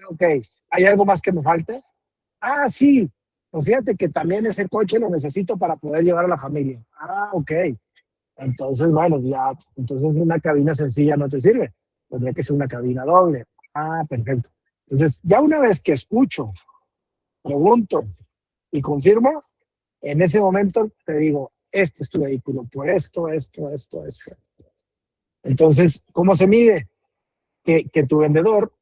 A: Ok, ¿hay algo más que me falte? Sí, pues fíjate que también ese coche lo necesito para poder llevar a la familia. Ok. Entonces, bueno, ya, entonces una cabina sencilla no te sirve. Tendría que ser una cabina doble. Perfecto. Entonces, ya una vez que escucho, pregunto y confirmo, en ese momento te digo, este es tu vehículo, por esto. Entonces, ¿cómo se mide? Que tu vendedor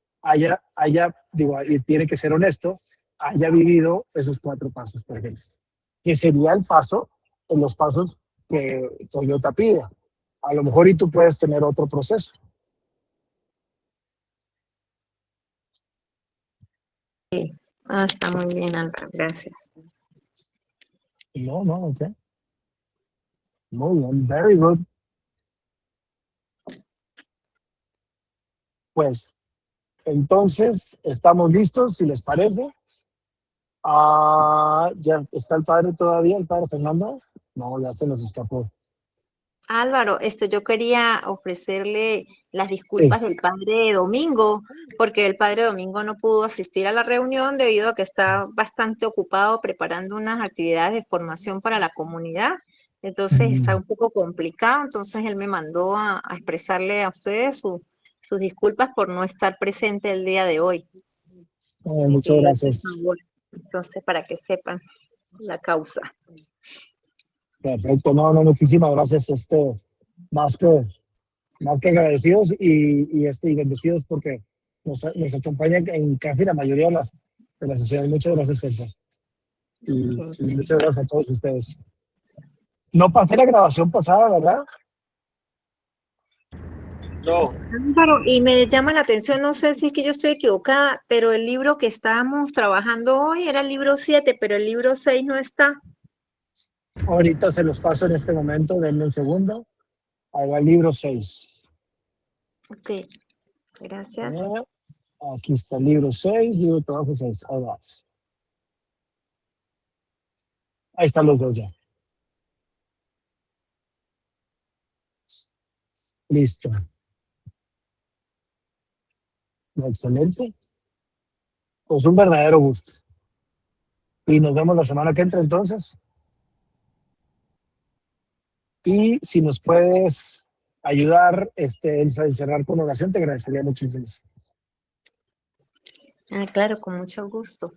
A: y tiene que ser honesto, haya vivido esos 4 pasos, por ejemplo. Que sería el paso, en los pasos que Toyota pide. A lo mejor y tú puedes tener otro proceso.
H: Sí. Está muy bien, Álvaro, gracias.
A: No, ok. Muy bien, very good. Pues, entonces, estamos listos, si les parece. Ya está el padre todavía, el padre Fernando. No, ya se nos escapó.
H: Álvaro, yo quería ofrecerle las disculpas del padre Domingo, porque el padre Domingo no pudo asistir a la reunión debido a que está bastante ocupado preparando unas actividades de formación para la comunidad. Entonces está un poco complicado, entonces él me mandó a expresarle a ustedes sus disculpas por no estar presente el día de hoy.
A: Muchas gracias.
H: Entonces, para que sepan la causa.
A: Perfecto, no, muchísimas gracias. Más que agradecidos y bendecidos porque nos acompaña en casi la mayoría de las sesiones. Muchas gracias, Elsa. Y muchas gracias a todos ustedes. No pasé la grabación pasada, ¿verdad?
C: No,
H: Álvaro, y me llama la atención, no sé si es que yo estoy equivocada, pero el libro que estábamos trabajando hoy era el libro 7, pero el libro 6 no está.
A: Ahorita se los paso en este momento, denme un segundo. Ahí va el libro 6.
H: Ok, gracias.
A: Aquí está el libro 6, libro de trabajo 6. Ahí va. Ahí están los dos ya. Listo. Excelente. Pues un verdadero gusto. Y nos vemos la semana que entra entonces. Y si nos puedes ayudar, Elsa, a cerrar con oración, te agradecería muchísimo.
H: Claro, con mucho gusto.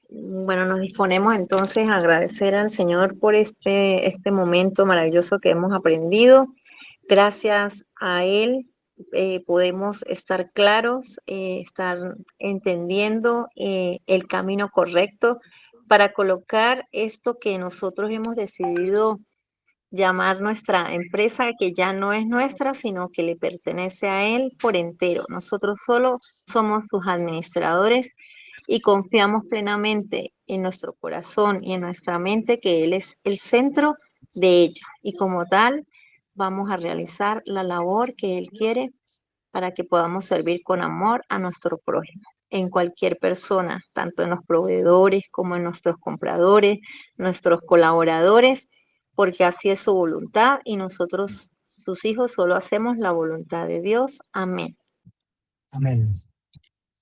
H: Bueno, nos disponemos entonces a agradecer al Señor por este momento maravilloso que hemos aprendido. Gracias a Él podemos estar claros, estar entendiendo el camino correcto para colocar esto que nosotros hemos decidido llamar nuestra empresa, que ya no es nuestra, sino que le pertenece a Él por entero. Nosotros solo somos sus administradores y confiamos plenamente en nuestro corazón y en nuestra mente que Él es el centro de ella. Y como tal, vamos a realizar la labor que Él quiere para que podamos servir con amor a nuestro prójimo, en cualquier persona, tanto en los proveedores como en nuestros compradores, nuestros colaboradores, porque así es su voluntad y nosotros, sus hijos, solo hacemos la voluntad de Dios. Amén.
A: Amén.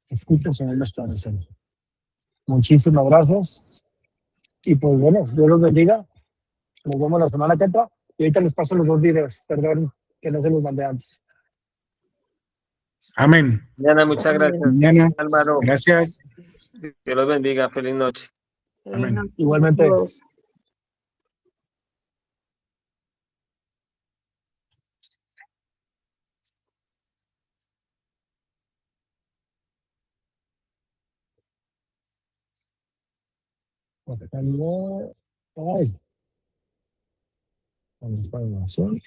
A: Escucha, Señor, nuestra oración. Muchísimas gracias. Y pues bueno, Dios los bendiga. Nos vemos la semana que entra. Y ahorita les paso los 2 videos. Perdón que no se los mandé antes.
G: Amén.
I: Diana, muchas gracias.
G: Mañana,
I: Álvaro,
G: gracias.
I: que los bendiga. Feliz noche.
G: Amén.
A: Igualmente. Ay, información.